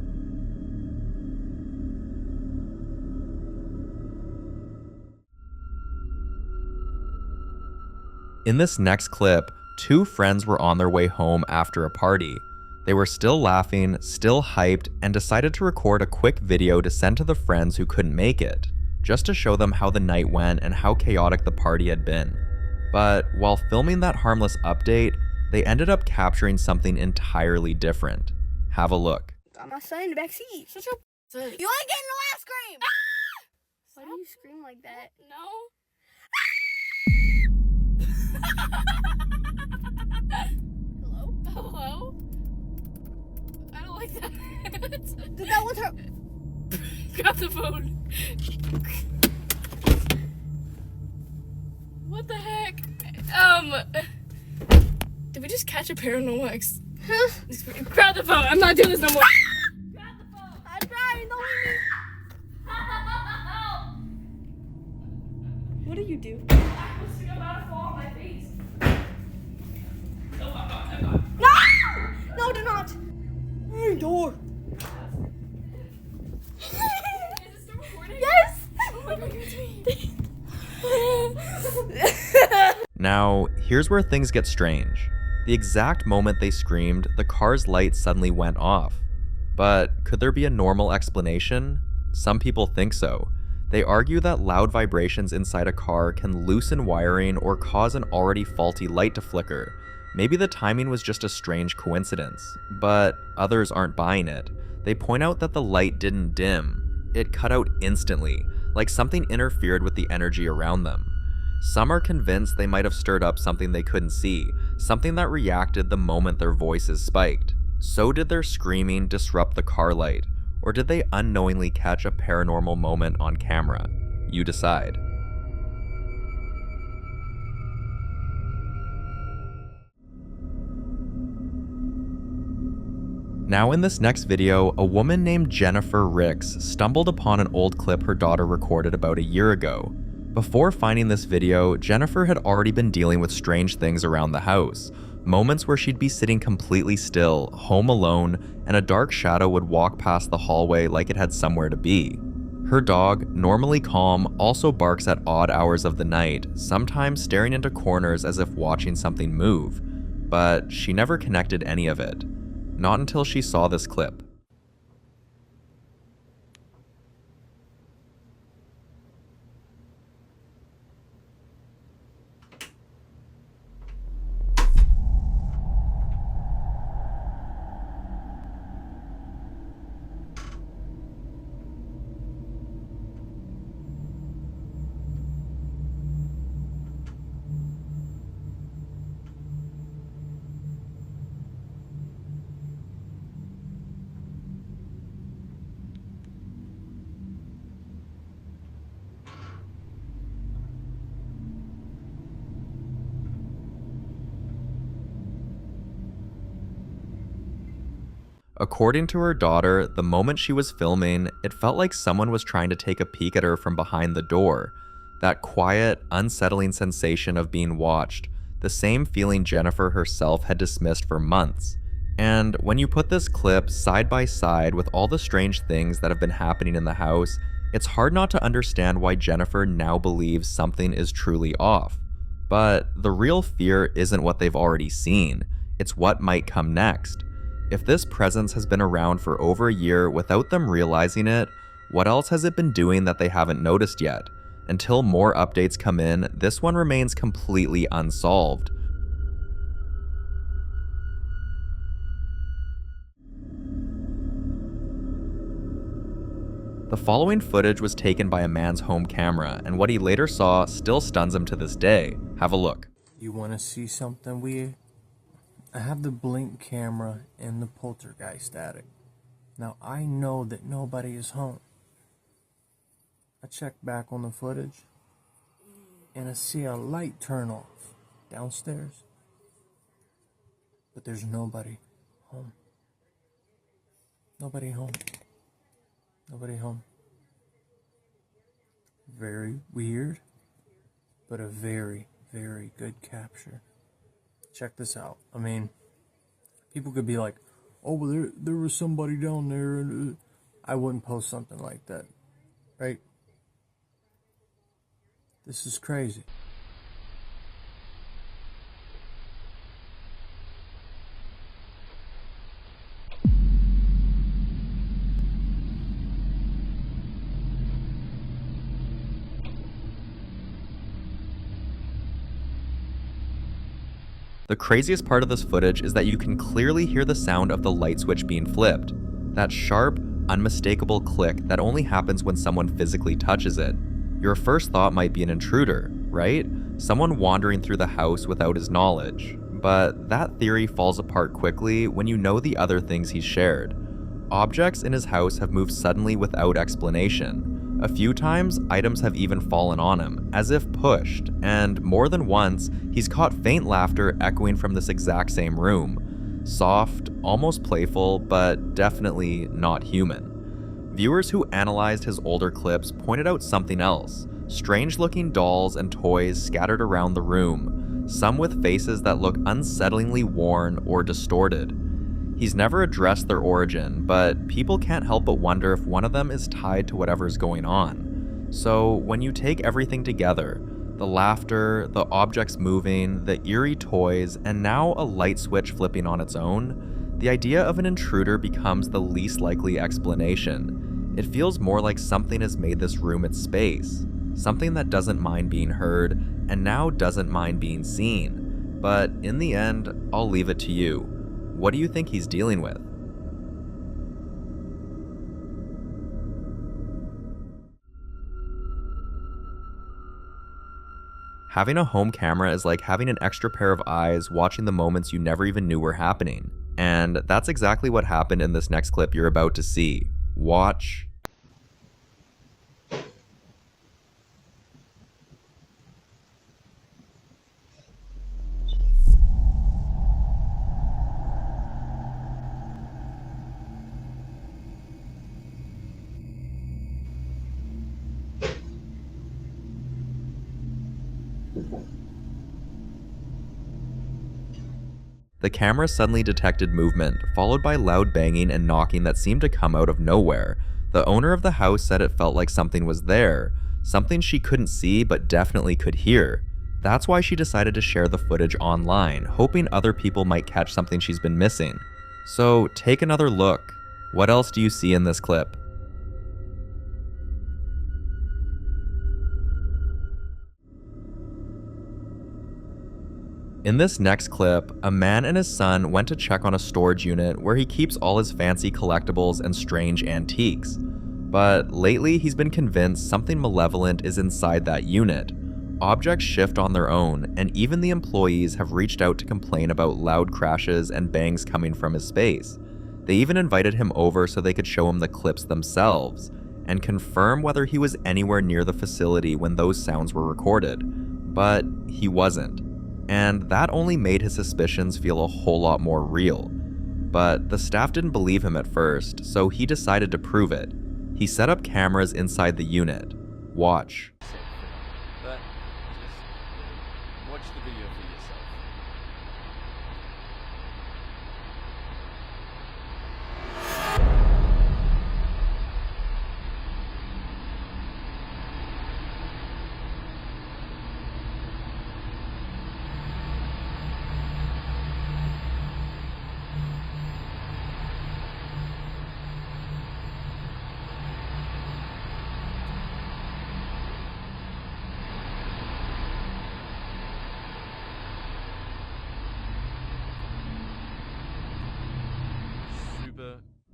In this next clip, two friends were on their way home after a party. They were still laughing, still hyped, and decided to record a quick video to send to the friends who couldn't make it, just to show them how the night went and how chaotic the party had been. But while filming that harmless update, they ended up capturing something entirely different. Have a look. Got my son in the back seat. Shut your You ain't getting no ice cream! Ah! Why do you scream like that? No. Hello? Hello? I don't like that. Dude, that was her. Grab the phone. What the heck? Did we just catch a paranormal Grab the phone. I'm not doing this no more. Grab the phone. I'm trying. Don't leave me. What do you do? I'm supposed to about to fall on my face. No, I'm not. No! No, do not. Door. Is this still recording? Yes! Oh my god, you're Now, here's where things get strange. The exact moment they screamed, the car's lights suddenly went off. But could there be a normal explanation? Some people think so. They argue that loud vibrations inside a car can loosen wiring or cause an already faulty light to flicker. Maybe the timing was just a strange coincidence, but others aren't buying it. They point out that the light didn't dim. It cut out instantly, like something interfered with the energy around them. Some are convinced they might have stirred up something they couldn't see, something that reacted the moment their voices spiked. So did their screaming disrupt the car light, or did they unknowingly catch a paranormal moment on camera? You decide. Now in this next video, a woman named Jennifer Ricks stumbled upon an old clip her daughter recorded about a year ago. Before finding this video, Jennifer had already been dealing with strange things around the house. Moments where she'd be sitting completely still, home alone, and a dark shadow would walk past the hallway like it had somewhere to be. Her dog, normally calm, also barks at odd hours of the night, sometimes staring into corners as if watching something move. But she never connected any of it. Not until she saw this clip. According to her daughter, the moment she was filming, it felt like someone was trying to take a peek at her from behind the door. That quiet, unsettling sensation of being watched, the same feeling Jennifer herself had dismissed for months. And when you put this clip side by side with all the strange things that have been happening in the house, it's hard not to understand why Jennifer now believes something is truly off. But the real fear isn't what they've already seen, it's what might come next. If this presence has been around for over a year without them realizing it, what else has it been doing that they haven't noticed yet? Until more updates come in, this one remains completely unsolved. The following footage was taken by a man's home camera, and what he later saw still stuns him to this day. Have a look. You want to see something weird? I have the blink camera and the poltergeist static. Now I know that nobody is home. I check back on the footage and I see a light turn off downstairs. But there's nobody home. Nobody home. Nobody home. Very weird, but a very, very good capture. Check this out. I mean, people could be like, oh, well, there was somebody down there, and I wouldn't post something like that, right? This is crazy. The craziest part of this footage is that you can clearly hear the sound of the light switch being flipped. That sharp, unmistakable click that only happens when someone physically touches it. Your first thought might be an intruder, right? Someone wandering through the house without his knowledge. But that theory falls apart quickly when you know the other things he's shared. Objects in his house have moved suddenly without explanation. A few times, items have even fallen on him, as if pushed, and more than once, he's caught faint laughter echoing from this exact same room. Soft, almost playful, but definitely not human. Viewers who analyzed his older clips pointed out something else. Strange-looking dolls and toys scattered around the room, some with faces that look unsettlingly worn or distorted. He's never addressed their origin, but people can't help but wonder if one of them is tied to whatever's going on. So when you take everything together, The laughter, the objects moving, the eerie toys, and now a light switch flipping on its own, the idea of an intruder becomes the least likely explanation. It feels more like something has made this room its space, something that doesn't mind being heard and now doesn't mind being seen. But in the end, I'll leave it to you. What do you think he's dealing with? Having a home camera is like having an extra pair of eyes watching the moments you never even knew were happening. And that's exactly what happened in this next clip you're about to see. Watch. The camera suddenly detected movement, followed by loud banging and knocking that seemed to come out of nowhere. The owner of the house said it felt like something was there, something she couldn't see but definitely could hear. That's why she decided to share the footage online, hoping other people might catch something she's been missing. So take another look. What else do you see in this clip? In this next clip, a man and his son went to check on a storage unit where he keeps all his fancy collectibles and strange antiques. But lately he's been convinced something malevolent is inside that unit. Objects shift on their own, and even the employees have reached out to complain about loud crashes and bangs coming from his space. They even invited him over so they could show him the clips themselves, and confirm whether he was anywhere near the facility when those sounds were recorded. But he wasn't. And that only made his suspicions feel a whole lot more real. But the staff didn't believe him at first, so he decided to prove it. He set up cameras inside the unit. Watch. But just watch the video for yourself.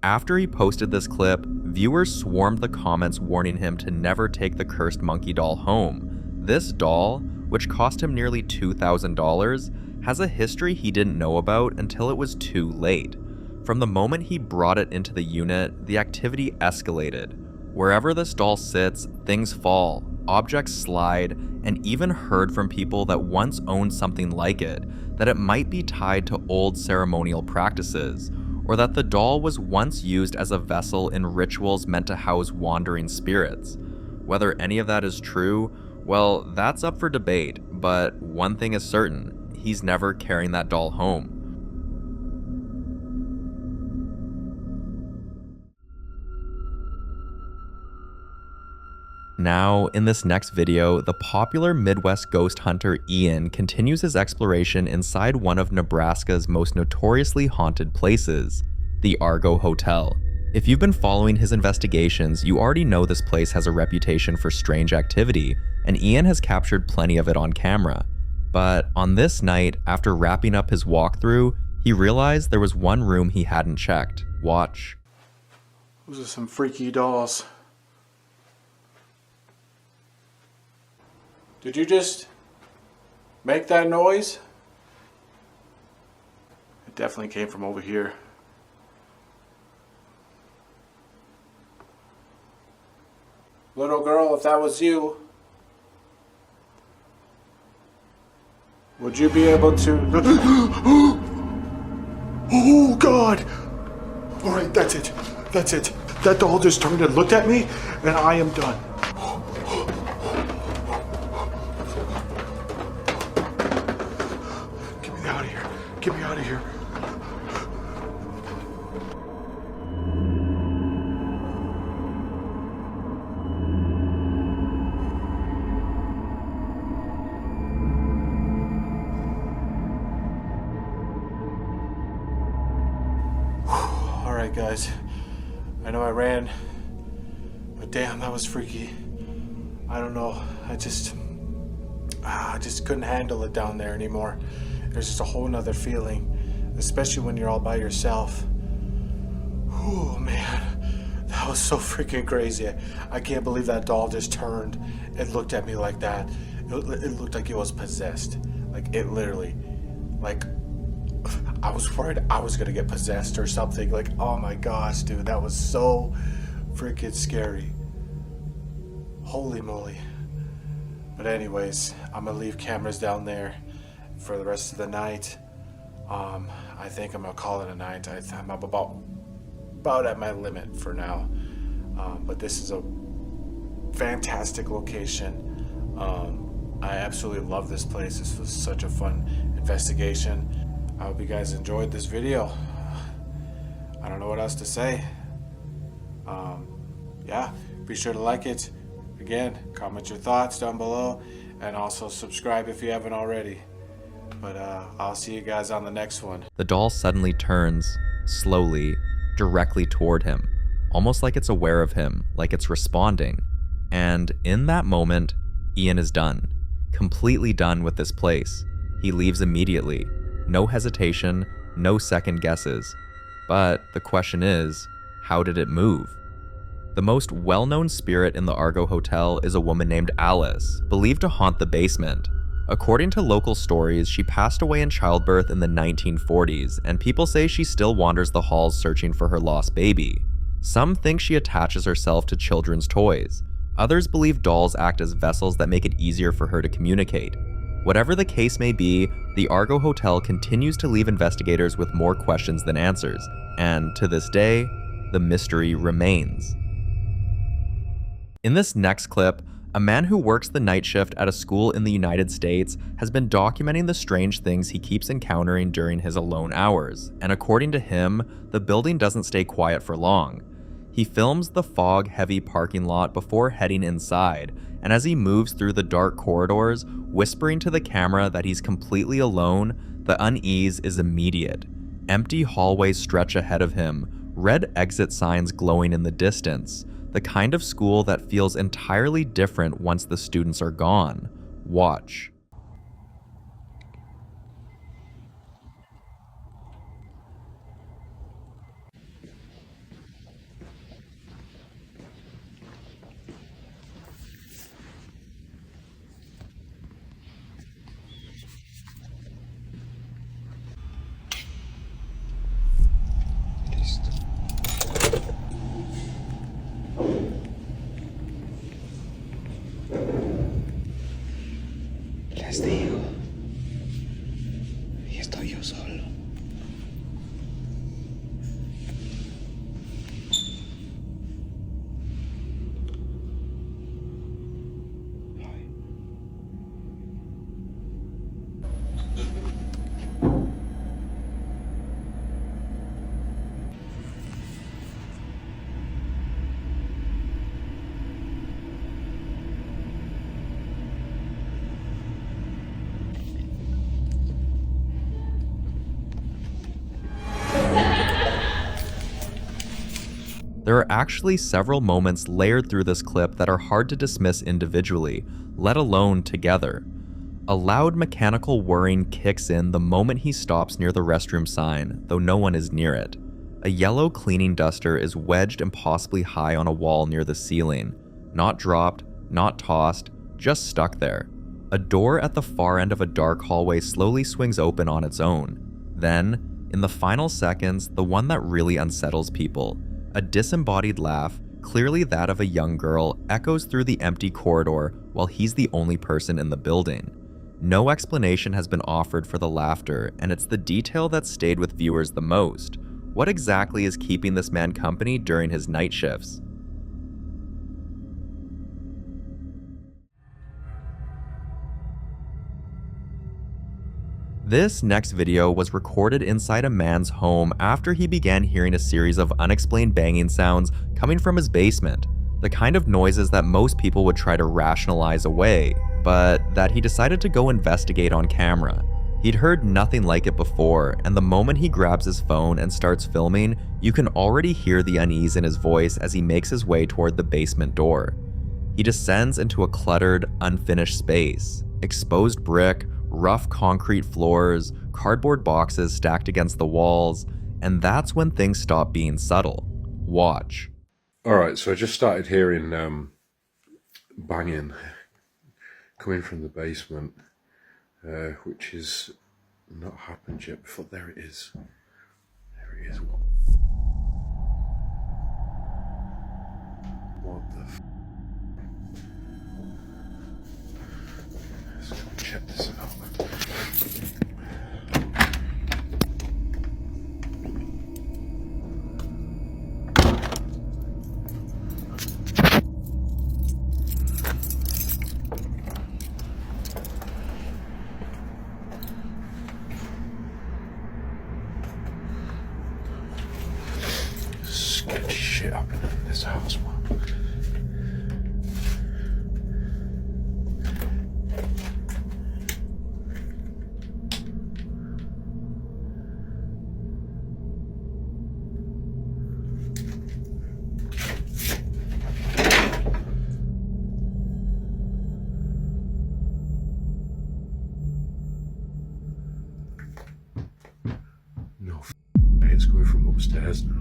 After he posted this clip, viewers swarmed the comments warning him to never take the cursed monkey doll home. This doll, which cost him nearly $2,000, has a history he didn't know about until it was too late. From the moment he brought it into the unit, the activity escalated. Wherever this doll sits, things fall, objects slide, and even heard from people that once owned something like it, that it might be tied to old ceremonial practices, or that the doll was once used as a vessel in rituals meant to house wandering spirits. Whether any of that is true, well, that's up for debate, but one thing is certain, he's never carrying that doll home. Now, in this next video, the popular Midwest ghost hunter Ian continues his exploration inside one of Nebraska's most notoriously haunted places, the Argo Hotel. If you've been following his investigations, you already know this place has a reputation for strange activity, and Ian has captured plenty of it on camera. But on this night, after wrapping up his walkthrough, he realized there was one room he hadn't checked. Watch. Those are some freaky dolls. Did you just make that noise? It definitely came from over here. Little girl, if that was you, would you be able to... Oh God! Alright, that's it. That's it. That doll just turned and looked at me, and I am done. Get me out of here. Alright guys, I know I ran, but damn, that was freaky. I don't know, I just couldn't handle it down there anymore. There's just a whole nother feeling, especially when you're all by yourself. Oh man, that was so freaking crazy. I can't believe that doll just turned and looked at me like that. It looked like it was possessed. Like, it literally, like, I was worried I was gonna get possessed or something. Like, oh my gosh, dude, that was so freaking scary. Holy moly. But anyways, I'm gonna leave cameras down there for the rest of the night. I think I'm gonna call it a night. I'm about at my limit for now. But this is a fantastic location. I absolutely love this place. This was such a fun investigation. I hope you guys enjoyed this video. I don't know what else to say. Yeah, be sure to like it. Again, comment your thoughts down below, and also subscribe if you haven't already. But I'll see you guys on the next one. The doll suddenly turns, slowly, directly toward him, almost like it's aware of him, like it's responding. And in that moment, Ian is done. Completely done with this place. He leaves immediately. No hesitation, no second guesses. But the question is, how did it move? The most well-known spirit in the Argo Hotel is a woman named Alice, believed to haunt the basement. According to local stories, she passed away in childbirth in the 1940s, and people say she still wanders the halls searching for her lost baby. Some think she attaches herself to children's toys. Others believe dolls act as vessels that make it easier for her to communicate. Whatever the case may be, the Argo Hotel continues to leave investigators with more questions than answers, and to this day, the mystery remains. In this next clip, a man who works the night shift at a school in the United States has been documenting the strange things he keeps encountering during his alone hours, and according to him, the building doesn't stay quiet for long. He films the fog-heavy parking lot before heading inside, and as he moves through the dark corridors, whispering to the camera that he's completely alone, the unease is immediate. Empty hallways stretch ahead of him, red exit signs glowing in the distance, the kind of school that feels entirely different once the students are gone. Watch. Les digo, y estoy yo solo. There are actually several moments layered through this clip that are hard to dismiss individually, let alone together. A loud mechanical whirring kicks in the moment he stops near the restroom sign, though no one is near it. A yellow cleaning duster is wedged impossibly high on a wall near the ceiling. Not dropped, not tossed, just stuck there. A door at the far end of a dark hallway slowly swings open on its own. Then, in the final seconds, the one that really unsettles people. A disembodied laugh, clearly that of a young girl, echoes through the empty corridor while he's the only person in the building. No explanation has been offered for the laughter, and it's the detail that stayed with viewers the most. What exactly is keeping this man company during his night shifts? This next video was recorded inside a man's home after he began hearing a series of unexplained banging sounds coming from his basement, the kind of noises that most people would try to rationalize away, but that he decided to go investigate on camera. He'd heard nothing like it before, and the moment he grabs his phone and starts filming, you can already hear the unease in his voice as he makes his way toward the basement door. He descends into a cluttered, unfinished space. Exposed brick, rough concrete floors, cardboard boxes stacked against the walls, and that's when things stop being subtle. Watch. Alright, so I just started hearing banging coming from the basement, which has not happened yet before. There it is. There it is. What the f... Let's go check this out. Sketchy shit happening in this house, man. No, it's coming from upstairs now.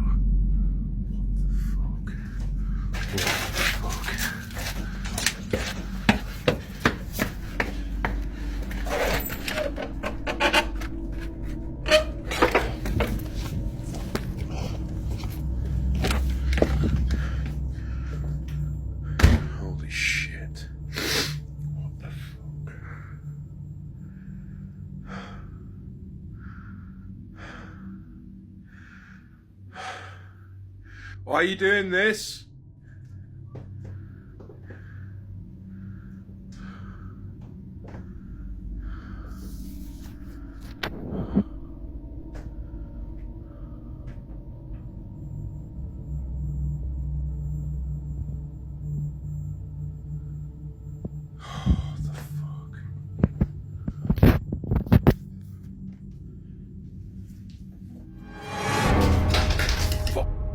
Holy shit. What the fuck? Why are you doing this?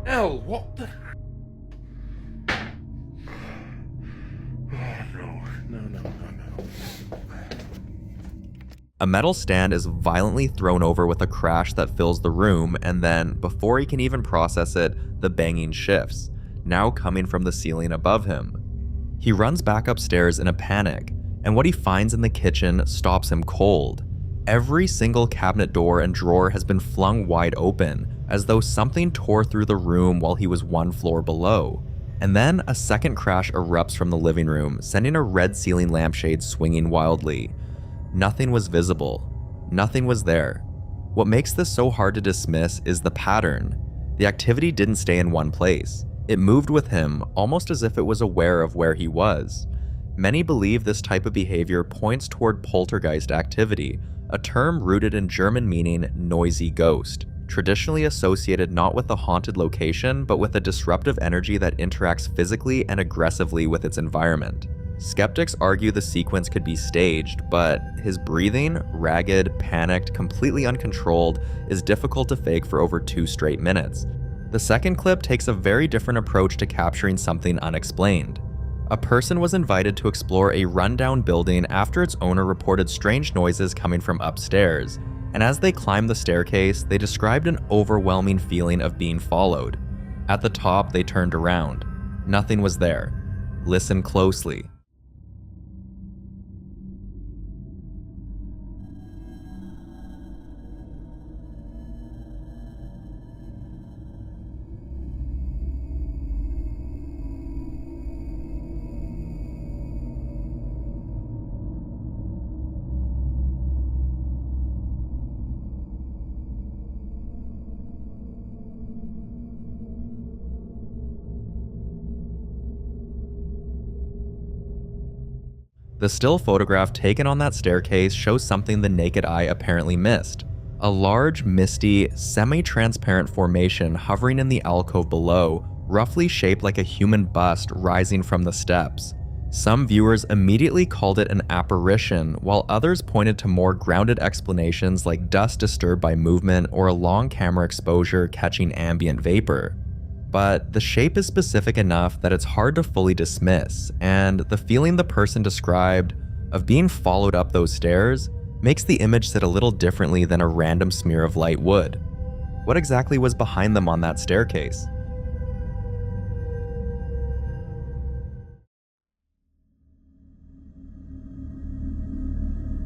Hell, what the? Oh no. A metal stand is violently thrown over with a crash that fills the room, and then, before he can even process it, the banging shifts, now coming from the ceiling above him. He runs back upstairs in a panic, and what he finds in the kitchen stops him cold. Every single cabinet door and drawer has been flung wide open, as though something tore through the room while he was one floor below. And then a second crash erupts from the living room, sending a red ceiling lampshade swinging wildly. Nothing was visible. Nothing was there. What makes this so hard to dismiss is the pattern. The activity didn't stay in one place. It moved with him, almost as if it was aware of where he was. Many believe this type of behavior points toward poltergeist activity, a term rooted in German meaning noisy ghost, traditionally associated not with a haunted location, but with a disruptive energy that interacts physically and aggressively with its environment. Skeptics argue the sequence could be staged, but his breathing, ragged, panicked, completely uncontrolled, is difficult to fake for over 2 straight minutes. The second clip takes a very different approach to capturing something unexplained. A person was invited to explore a rundown building after its owner reported strange noises coming from upstairs, and as they climbed the staircase, they described an overwhelming feeling of being followed. At the top, they turned around. Nothing was there. Listen closely. The still photograph taken on that staircase shows something the naked eye apparently missed. A large, misty, semi-transparent formation hovering in the alcove below, roughly shaped like a human bust rising from the steps. Some viewers immediately called it an apparition, while others pointed to more grounded explanations like dust disturbed by movement or a long camera exposure catching ambient vapor. But the shape is specific enough that it's hard to fully dismiss, and the feeling the person described of being followed up those stairs makes the image sit a little differently than a random smear of light would. What exactly was behind them on that staircase?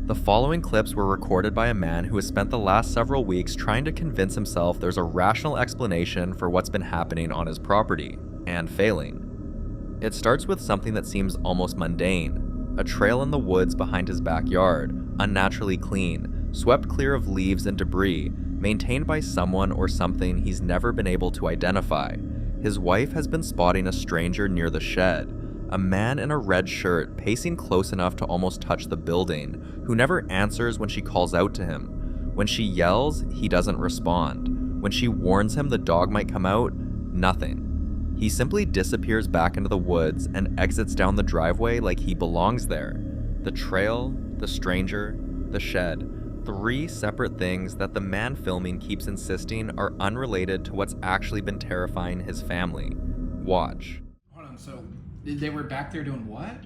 The following clips were recorded by a man who has spent the last several weeks trying to convince himself there's a rational explanation for what's been happening on his property, and failing. It starts with something that seems almost mundane: a trail in the woods behind his backyard, unnaturally clean, swept clear of leaves and debris, maintained by someone or something he's never been able to identify. His wife has been spotting a stranger near the shed, a man in a red shirt pacing close enough to almost touch the building, who never answers when she calls out to him. When she yells, he doesn't respond. When she warns him the dog might come out, nothing. He simply disappears back into the woods and exits down the driveway like he belongs there. The trail, the stranger, the shed, 3 separate things that the man filming keeps insisting are unrelated to what's actually been terrifying his family. Watch. Hold on, so they were back there doing what?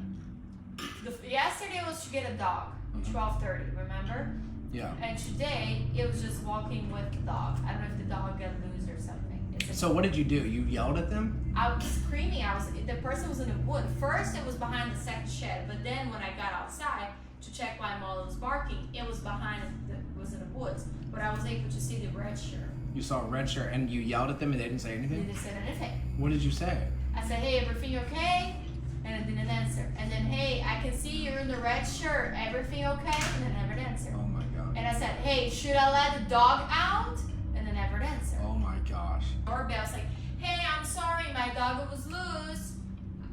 Yesterday was to get a dog, 12:30, remember? Yeah. And today, it was just walking with the dog. I don't know if the dog got loose or something. So what did you do? You yelled at them? I was screaming. The person was in the wood. First, it was behind the second shed, but then when I got outside to check why Molly was barking, it was was in the woods. But I was able to see the red shirt. You saw a red shirt and you yelled at them and they didn't say anything? They didn't say anything. What did you say? I said, hey, everything okay? And it didn't answer. And then, hey, I can see you're in the red shirt. Everything okay? And then never answered. Oh my god. And I said, hey, should I let the dog out? And then never answered. Oh my gosh. Doorbell's like, hey, I'm sorry, my dog was loose.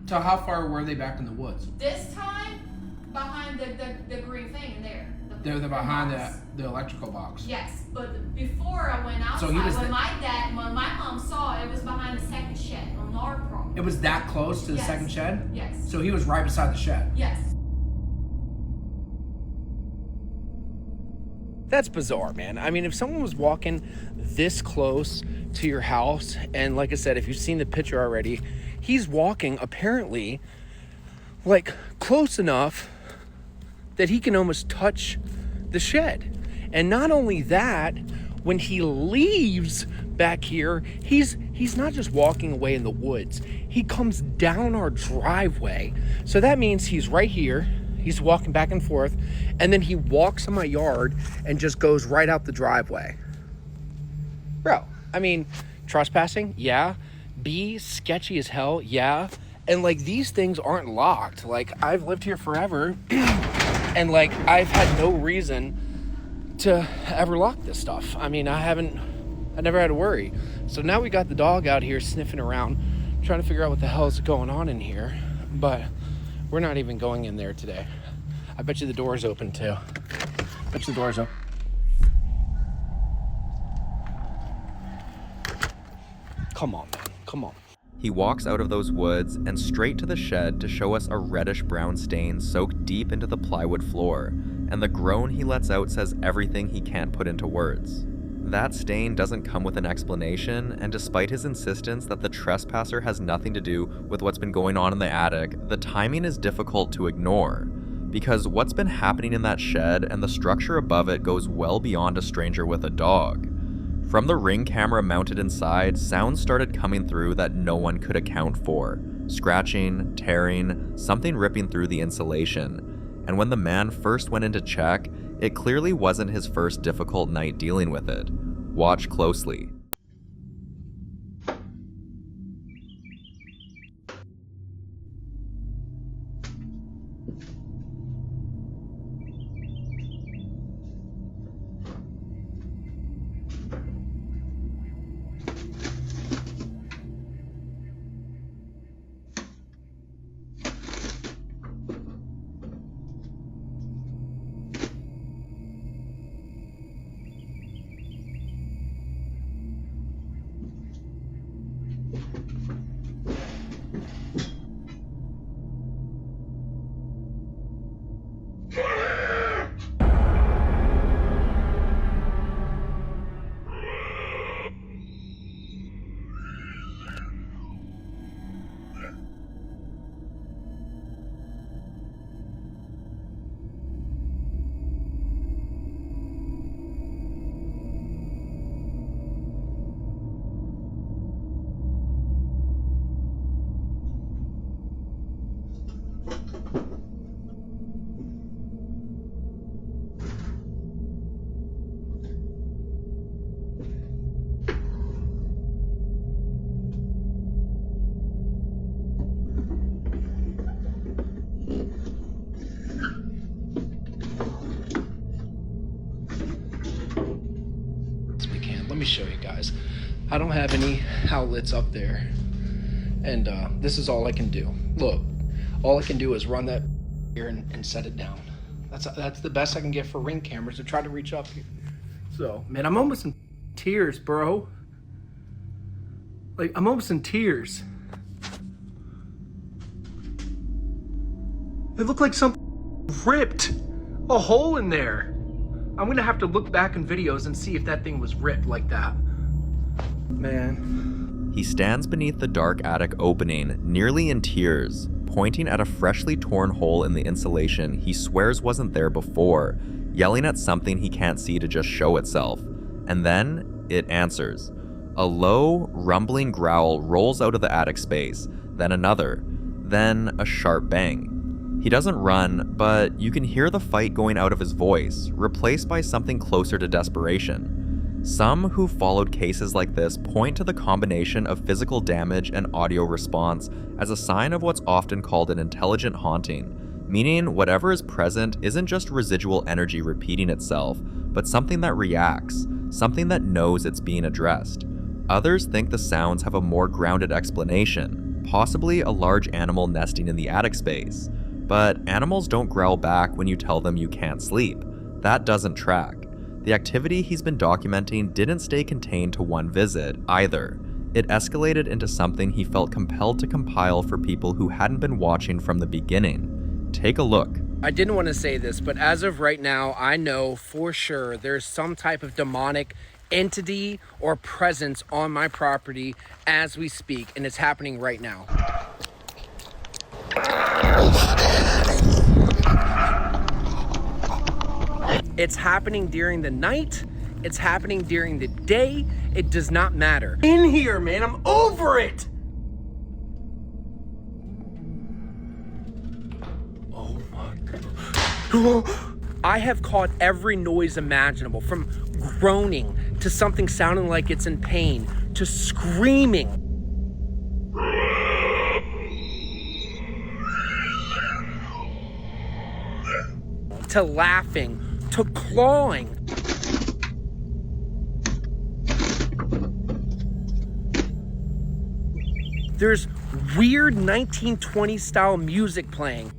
So how far were they back in the woods? This time, behind the green thing in there. They're behind the electrical box. Yes, but before I went outside, So when my mom saw it was behind the second shed on our property. It was that close to the Yes. second shed? Yes. So he was right beside the shed? Yes. That's bizarre, man. I mean, if someone was walking this close to your house, and like I said, if you've seen the picture already, he's walking apparently like close enough that he can almost touch the shed. And not only that, when he leaves back here, he's not just walking away in the woods. He comes down our driveway. So that means he's right here. He's walking back and forth, and then he walks in my yard and just goes right out the driveway. Bro, I mean, trespassing, yeah. B, sketchy as hell, yeah. And like, these things aren't locked. Like, I've lived here forever, and like, I've had no reason to ever lock this stuff. I mean, I never had to worry. So now we got the dog out here sniffing around, trying to figure out what the hell is going on in here. But we're not even going in there today. I bet you the door's open too. Bet you the door's open. Come on, man, come on. He walks out of those woods and straight to the shed to show us a reddish-brown stain soaked deep into the plywood floor, and the groan he lets out says everything he can't put into words. That stain doesn't come with an explanation, and despite his insistence that the trespasser has nothing to do with what's been going on in the attic, the timing is difficult to ignore, because what's been happening in that shed and the structure above it goes well beyond a stranger with a dog. From the Ring camera mounted inside, sounds started coming through that no one could account for. Scratching, tearing, something ripping through the insulation. And when the man first went in to check, it clearly wasn't his first difficult night dealing with it. Watch closely. let me show you guys. I don't have any outlets up there. And this is all I can do. Look, all I can do is run that here and set it down. That's the best I can get for Ring cameras to try to reach up here. So, man, I'm almost in tears, bro. Like, I'm almost in tears. It looked like something ripped a hole in there. I'm gonna have to look back in videos and see if that thing was ripped like that. Man. He stands beneath the dark attic opening, nearly in tears, pointing at a freshly torn hole in the insulation he swears wasn't there before, yelling at something he can't see to just show itself. And then it answers. A low, rumbling growl rolls out of the attic space, then another, then a sharp bang. He doesn't run, but you can hear the fight going out of his voice, replaced by something closer to desperation. Some who followed cases like this point to the combination of physical damage and audio response as a sign of what's often called an intelligent haunting, meaning whatever is present isn't just residual energy repeating itself, but something that reacts, something that knows it's being addressed. Others think the sounds have a more grounded explanation, possibly a large animal nesting in the attic space. But animals don't growl back when you tell them you can't sleep. That doesn't track. The activity he's been documenting didn't stay contained to one visit, either. It escalated into something he felt compelled to compile for people who hadn't been watching from the beginning. Take a look. I didn't want to say this, but as of right now, I know for sure there's some type of demonic entity or presence on my property as we speak, and it's happening right now. It's happening during the night. It's happening during the day. It does not matter. In here, man, I'm over it. Oh my God. I have caught every noise imaginable, from groaning to something sounding like it's in pain to screaming. To laughing, to clawing. There's weird 1920s style music playing.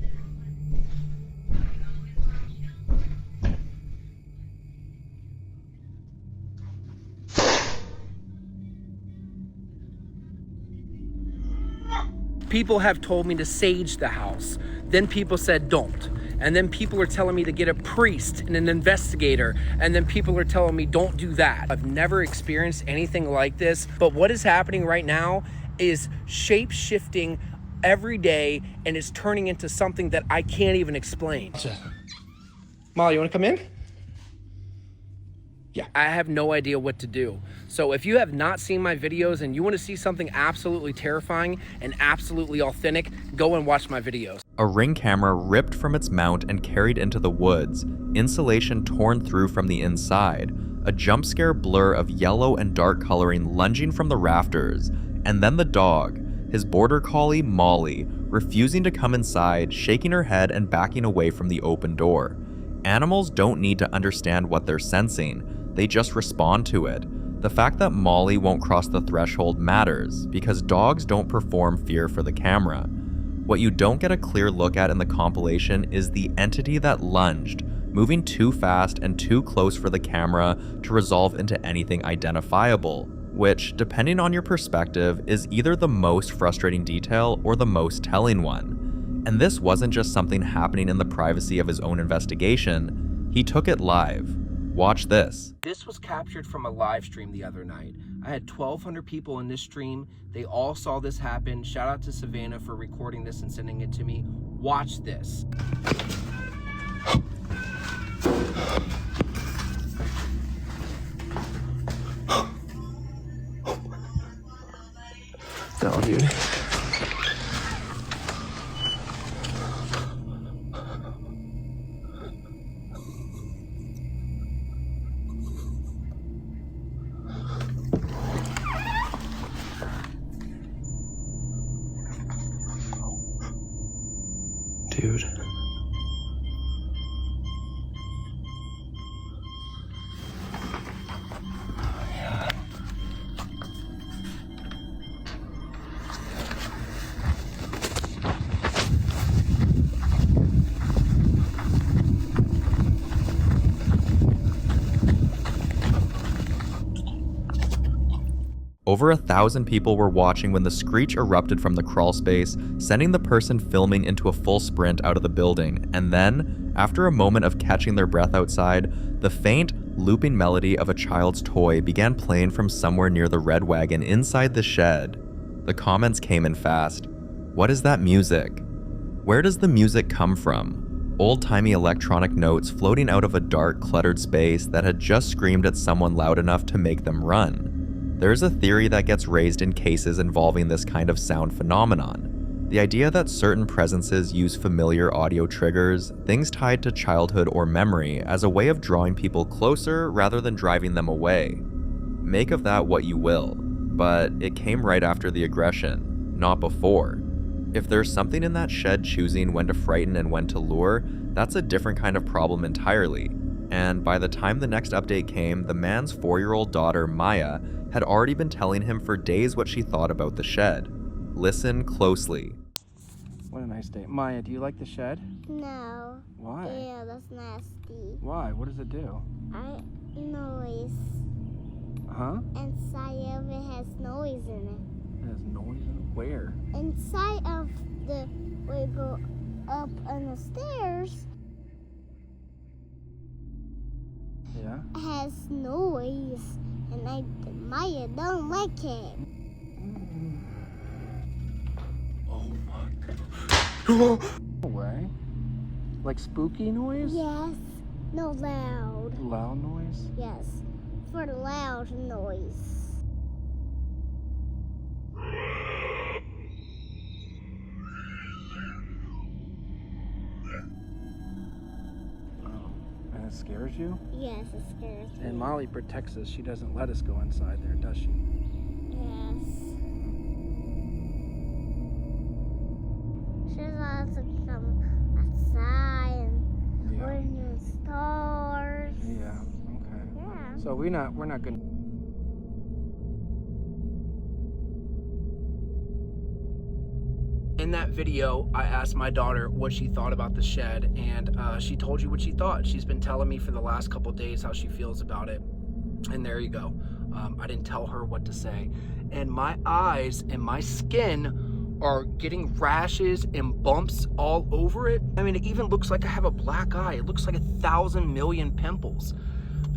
People have told me to sage the house. Then people said don't. And then people are telling me to get a priest and an investigator. And then people are telling me don't do that. I've never experienced anything like this. But what is happening right now is shape-shifting every day, and it's turning into something that I can't even explain. Molly, you want to come in? Yeah, I have no idea what to do. So if you have not seen my videos and you want to see something absolutely terrifying and absolutely authentic, go and watch my videos. A Ring camera ripped from its mount and carried into the woods, insulation torn through from the inside, a jump scare blur of yellow and dark coloring lunging from the rafters, and then the dog, his border collie Molly, refusing to come inside, shaking her head and backing away from the open door. Animals don't need to understand what they're sensing. They just respond to it. The fact that Molly won't cross the threshold matters, because dogs don't perform fear for the camera. What you don't get a clear look at in the compilation is the entity that lunged, moving too fast and too close for the camera to resolve into anything identifiable, which, depending on your perspective, is either the most frustrating detail or the most telling one. And this wasn't just something happening in the privacy of his own investigation, he took it live. Watch this. This was captured from a live stream the other night. I had 1,200 people in this stream. They all saw this happen. Shout out to Savannah for recording this and sending it to me. Watch this. No, dude. Dude. Yeah. Over 1,000 people were watching when the screech erupted from the crawl space, sending the person filming into a full sprint out of the building, and then, after a moment of catching their breath outside, the faint, looping melody of a child's toy began playing from somewhere near the red wagon inside the shed. The comments came in fast. What is that music? Where does the music come from? Old-timey electronic notes floating out of a dark, cluttered space that had just screamed at someone loud enough to make them run. There's a theory that gets raised in cases involving this kind of sound phenomenon. The idea that certain presences use familiar audio triggers, things tied to childhood or memory, as a way of drawing people closer rather than driving them away. Make of that what you will, but it came right after the aggression, not before. If there's something in that shed choosing when to frighten and when to lure, that's a different kind of problem entirely. And by the time the next update came, the man's 4-year-old daughter, Maya, had already been telling him for days what she thought about the shed. Listen closely. What a nice day. Maya, do you like the shed? No. Why? Yeah, that's nasty. Why? What does it do? Noise. Huh? Inside of it has noise in it. It has noise in it? Where? Inside of the, where you go up on the stairs, yeah, has noise. And Maya don't like it. Oh my god. No way. Like spooky noise? Yes. No, loud. Loud noise? Yes. For the loud noise. And it scares you? Yes, it scares me. And Molly protects us. She doesn't let us go inside there, does she? Yes. She lets us come outside and we're in the stars. Yeah, okay. Yeah. So we're not gonna. In that video, I asked my daughter what she thought about the shed, and she told you what she thought. She's been telling me for the last couple days how she feels about it. And there you go. I didn't tell her what to say. And my eyes and my skin are getting rashes and bumps all over it. I mean, it even looks like I have a black eye. It looks like 1,000 million pimples.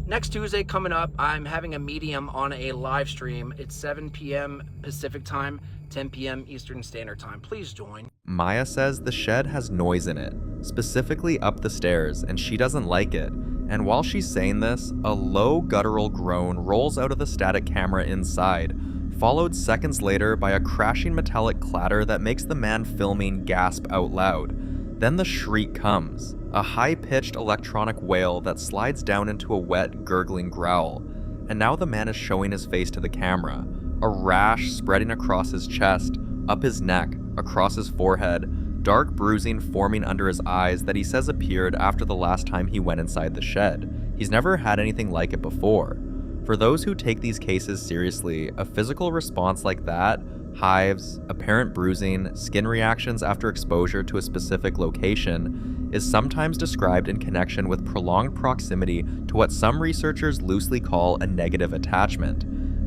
Next Tuesday coming up, I'm having a medium on a live stream. It's 7 p.m. Pacific time, 10 p.m. Eastern Standard Time. Please join. Maya says the shed has noise in it, specifically up the stairs, and she doesn't like it. And while she's saying this, a low guttural groan rolls out of the static camera inside, followed seconds later by a crashing metallic clatter that makes the man filming gasp out loud. Then the shriek comes, a high-pitched electronic wail that slides down into a wet, gurgling growl. And now the man is showing his face to the camera, a rash spreading across his chest, up his neck, across his forehead, dark bruising forming under his eyes that he says appeared after the last time he went inside the shed. He's never had anything like it before. For those who take these cases seriously, a physical response like that, hives, apparent bruising, skin reactions after exposure to a specific location, is sometimes described in connection with prolonged proximity to what some researchers loosely call a negative attachment,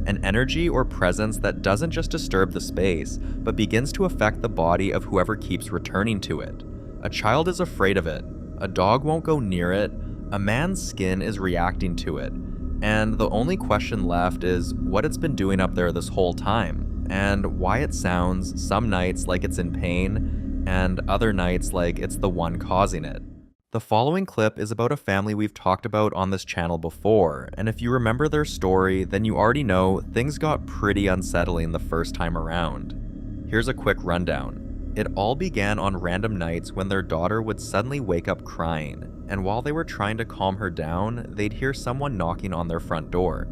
an energy or presence that doesn't just disturb the space, but begins to affect the body of whoever keeps returning to it. A child is afraid of it, a dog won't go near it, a man's skin is reacting to it, and the only question left is what it's been doing up there this whole time, and why it sounds some nights like it's in pain, and other nights like it's the one causing it. The following clip is about a family we've talked about on this channel before, and if you remember their story, then you already know things got pretty unsettling the first time around. Here's a quick rundown. It all began on random nights when their daughter would suddenly wake up crying, and while they were trying to calm her down, they'd hear someone knocking on their front door.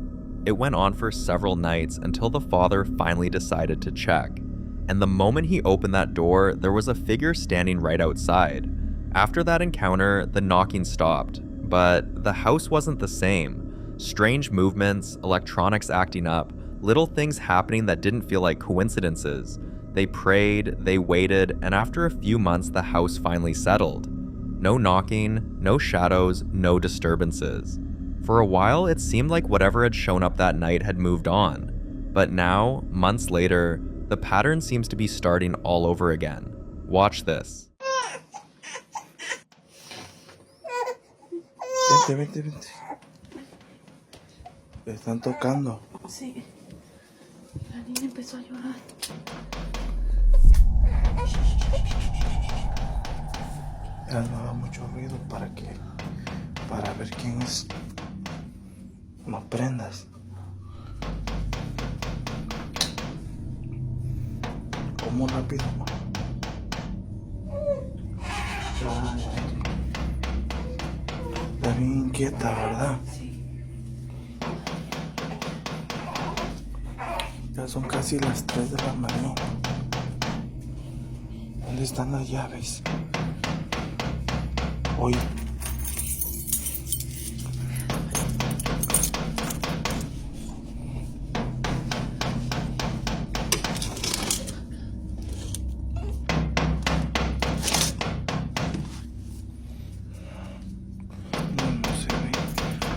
It went on for several nights until the father finally decided to check. And the moment he opened that door, there was a figure standing right outside. After that encounter, the knocking stopped, but the house wasn't the same. Strange movements, electronics acting up, little things happening that didn't feel like coincidences. They prayed, they waited, and after a few months, the house finally settled. No knocking, no shadows, no disturbances. For a while, it seemed like whatever had shown up that night had moved on. But now, months later, the pattern seems to be starting all over again. Watch this. Vente. Le están tocando. Sí. La niña empezó a llorar. Ya no haga mucho ruido para ver quién es. No prendas. ¿Cómo rápido? Está bien inquieta, ¿verdad? Sí. Ya son casi las 3 de la mañana. ¿Dónde están las llaves? Oye. No se ve.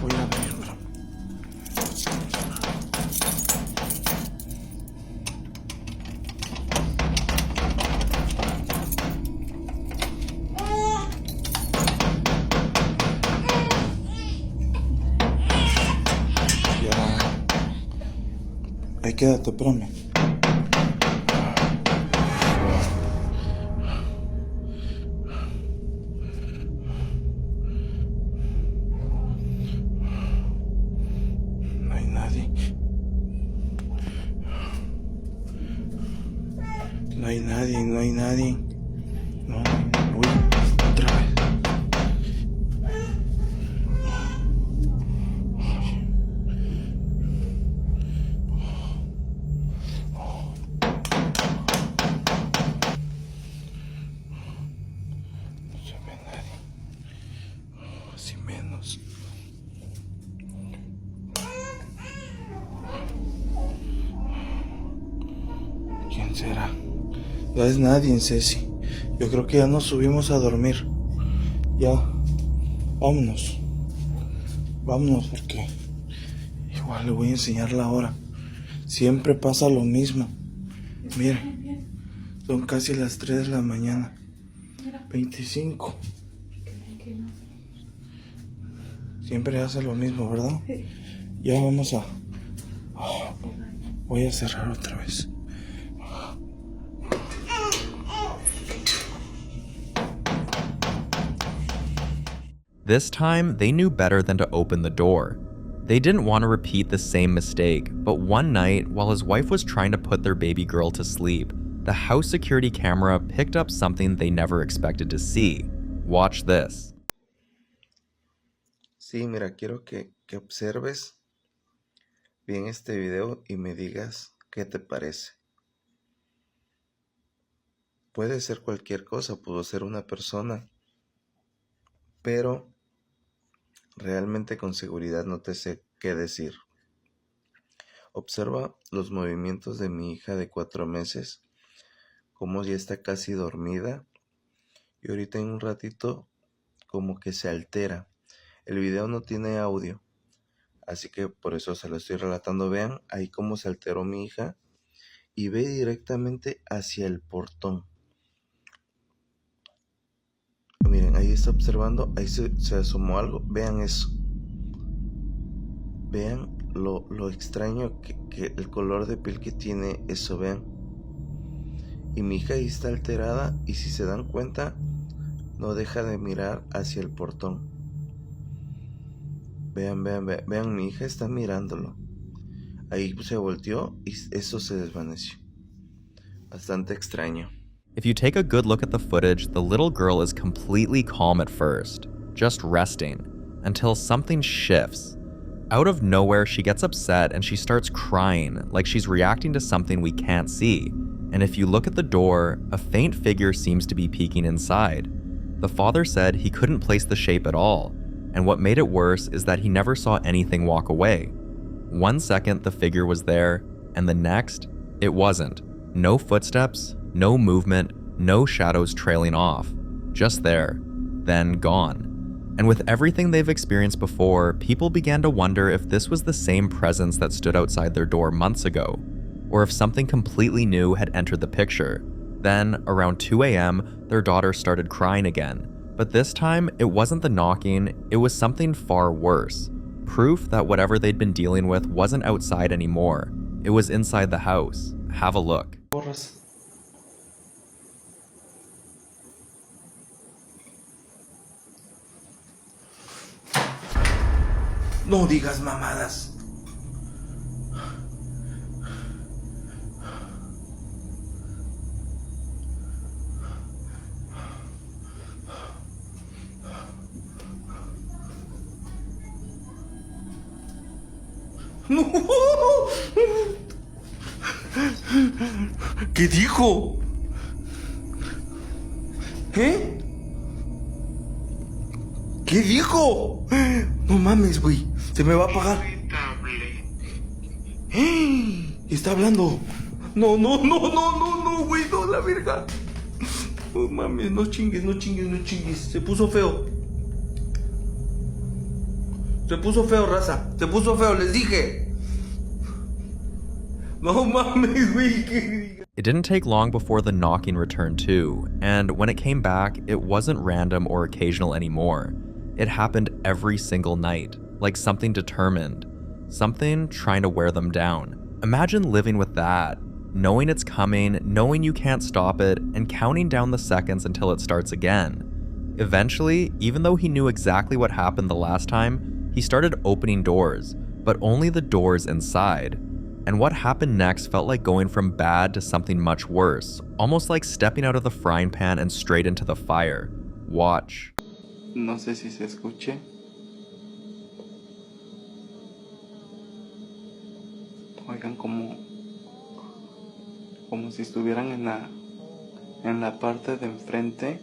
Voy a abrirlo. Ahí quédate, espérame. No hay nadie. No hay nadie. No, uy, otra vez. Así menos. ¿Quién será? No es nadie, Ceci. Yo creo que ya nos subimos a dormir. Ya. Vámonos. Vámonos porque igual le voy a enseñar la hora. Siempre pasa lo mismo. Miren. Son casi las 3 de la mañana. 25. Siempre hace lo mismo, ¿verdad? Ya vamos a... Voy a cerrar otra vez. This time, they knew better than to open the door. They didn't want to repeat the same mistake, but one night, while his wife was trying to put their baby girl to sleep, the house security camera picked up something they never expected to see. Watch this. Sí, mira, quiero que observes bien este video y me digas qué te parece. Puede ser cualquier cosa, pudo ser una persona, pero realmente con seguridad no te sé qué decir. Observa los movimientos de mi hija de 4 meses, como ya está casi dormida y ahorita en un ratito como que se altera. El video no tiene audio, así que por eso se lo estoy relatando. Vean ahí cómo se alteró mi hija y ve directamente hacia el portón. Miren, ahí está observando, ahí se asomó algo. Vean eso. Vean lo extraño que el color de piel que tiene eso, vean. Y mi hija ahí está alterada y si se dan cuenta, no deja de mirar hacia el portón. Vean, mi hija está mirándolo. Ahí se volteó y eso se desvaneció. Bastante extraño. If you take a good look at the footage, the little girl is completely calm at first, just resting, until something shifts. Out of nowhere, she gets upset and she starts crying, like she's reacting to something we can't see. And if you look at the door, a faint figure seems to be peeking inside. The father said he couldn't place the shape at all, and what made it worse is that he never saw anything walk away. 1 second the figure was there, and the next, it wasn't. No footsteps, no movement, no shadows trailing off. Just there, then gone. And with everything they've experienced before, people began to wonder if this was the same presence that stood outside their door months ago, or if something completely new had entered the picture. Then, around 2 a.m., their daughter started crying again. But this time, it wasn't the knocking, it was something far worse. Proof that whatever they'd been dealing with wasn't outside anymore. It was inside the house. Have a look. No digas mamadas. No. ¿Qué dijo? ¿Eh? ¿Qué dijo? No mames, güey. Se me va a apagar. Está hablando. No, güey. No, la verga. No mames, no chingues. Se puso feo. Se puso feo, raza. Se puso feo, les dije. No mames, güey. It didn't take long before the knocking returned too, and when it came back, it wasn't random or occasional anymore. It happened every single night, like something determined, something trying to wear them down. Imagine living with that, knowing it's coming, knowing you can't stop it, and counting down the seconds until it starts again. Eventually, even though he knew exactly what happened the last time, he started opening doors, but only the doors inside. And what happened next felt like going from bad to something much worse, almost like stepping out of the frying pan and straight into the fire. Watch. No sé si se escuche. Oigan, como si estuvieran en la parte de enfrente.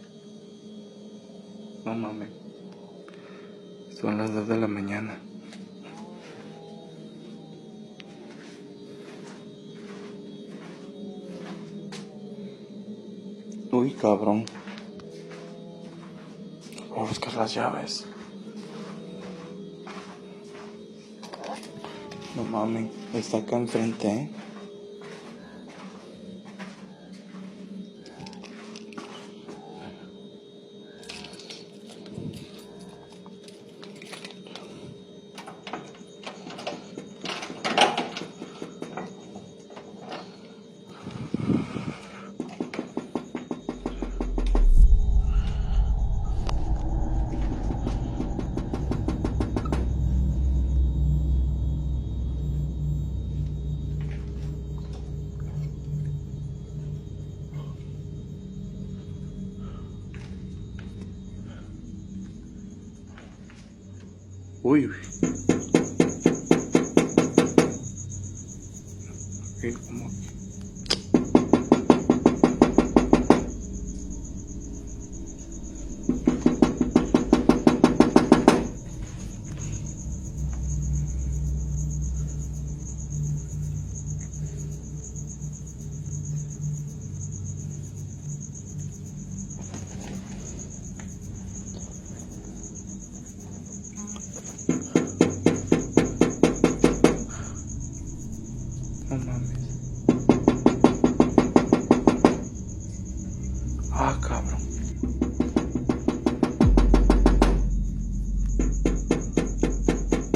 No mames. Son las 2 de la mañana. Uy, cabrón. Voy a buscar las llaves. No mames, está acá enfrente, ¿eh? Uy, uy. Okay, como... No mames. Ah, cabrón.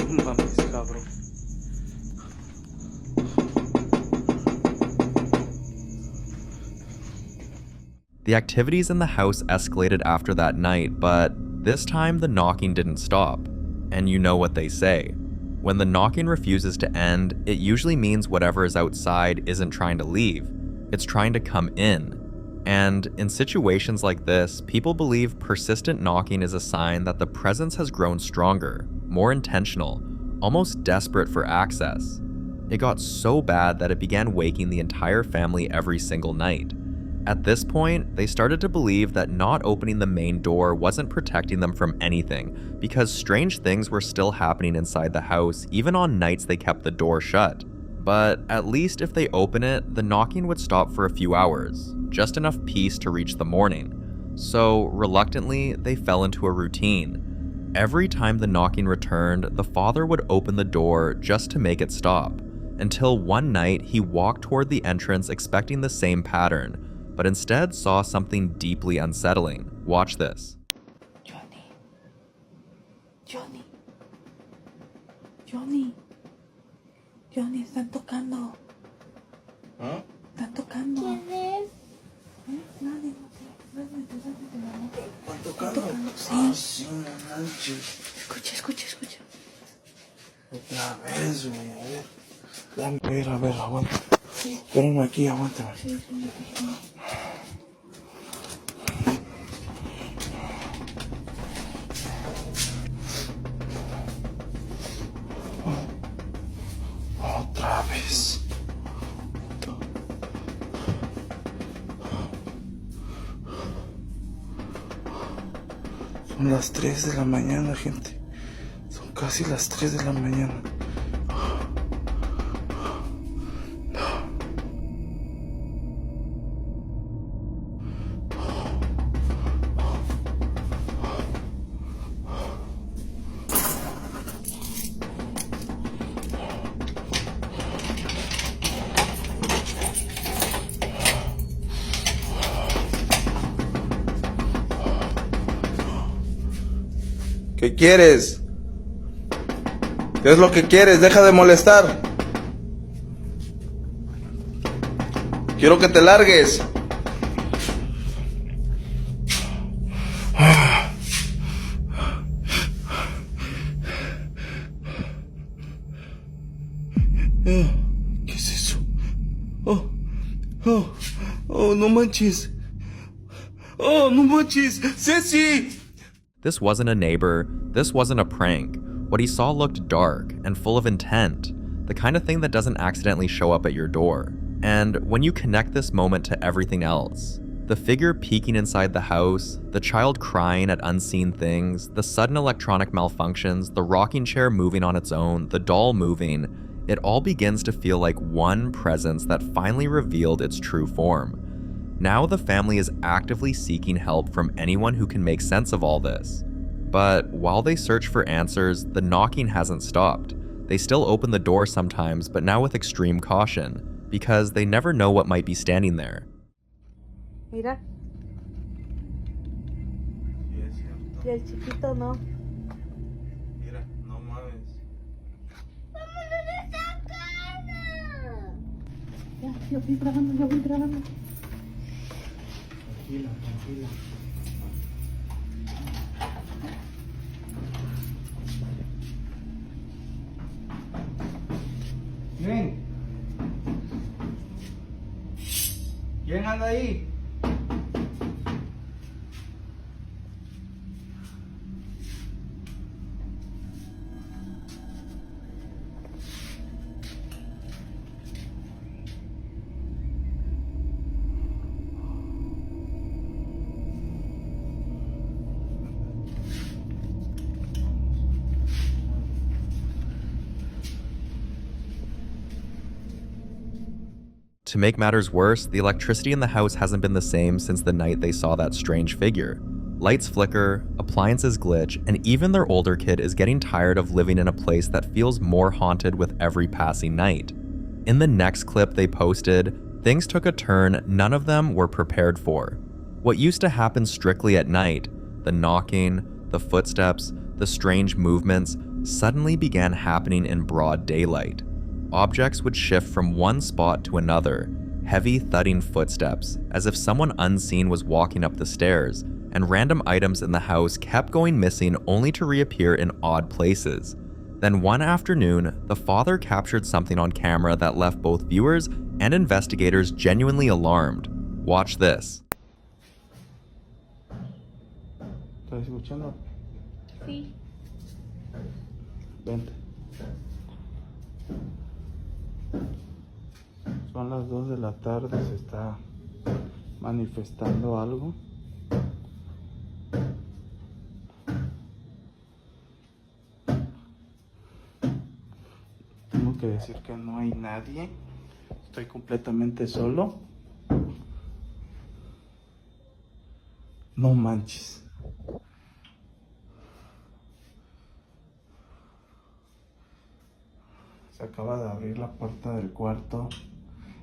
No mames, cabrón. The activities in the house escalated after that night, but this time the knocking didn't stop. And you know what they say. When the knocking refuses to end, it usually means whatever is outside isn't trying to leave, it's trying to come in. And in situations like this, people believe persistent knocking is a sign that the presence has grown stronger, more intentional, almost desperate for access. It got so bad that it began waking the entire family every single night. At this point, they started to believe that not opening the main door wasn't protecting them from anything, because strange things were still happening inside the house even on nights they kept the door shut. But at least if they open it, the knocking would stop for a few hours, just enough peace to reach the morning. So reluctantly, they fell into a routine. Every time the knocking returned, the father would open the door just to make it stop, until one night he walked toward the entrance expecting the same pattern, but instead saw something deeply unsettling. Watch this. Johnny, están tocando. ¿Ah? Están tocando. ¿Quién es? Nadie, no sé. Duérmete, mamá. ¿Están tocando? Sí. Ah, sí, no manches. Escucha. Otra vez, güey, a ver. Dame, a ver, aguanta. Espérame aquí, aguántame. Sí. Otra vez. Son las 3 de la mañana, gente. Son casi las 3 de la mañana. ¿Qué quieres? ¿Qué es lo que quieres? Deja de molestar. Quiero que te largues. ¿Qué es eso? Oh, no manches. Oh, no manches. ¡Ceci! This wasn't a neighbor, this wasn't a prank. What he saw looked dark and full of intent, the kind of thing that doesn't accidentally show up at your door. And when you connect this moment to everything else, the figure peeking inside the house, the child crying at unseen things, the sudden electronic malfunctions, the rocking chair moving on its own, the doll moving, it all begins to feel like one presence that finally revealed its true form. Now the family is actively seeking help from anyone who can make sense of all this. But while they search for answers, the knocking hasn't stopped. They still open the door sometimes, but now with extreme caution, because they never know what might be standing there. Mira. Y el chiquito no. Mira, no mames. ¡Vámonos de esta casa! Ya voy grabando. Tranquila. ¿Quién anda ahí? To make matters worse, the electricity in the house hasn't been the same since the night they saw that strange figure. Lights flicker, appliances glitch, and even their older kid is getting tired of living in a place that feels more haunted with every passing night. In the next clip they posted, things took a turn none of them were prepared for. What used to happen strictly at night, the knocking, the footsteps, the strange movements, suddenly began happening in broad daylight. Objects would shift from one spot to another, heavy thudding footsteps, as if someone unseen was walking up the stairs, and random items in the house kept going missing only to reappear in odd places. Then one afternoon, the father captured something on camera that left both viewers and investigators genuinely alarmed. Watch this. ¿Estás escuchando? Sí. Vente. Son las 2 de la tarde, se está manifestando algo. Tengo que decir que no hay nadie. Estoy completamente solo. No manches. Se acaba de abrir la puerta del cuarto.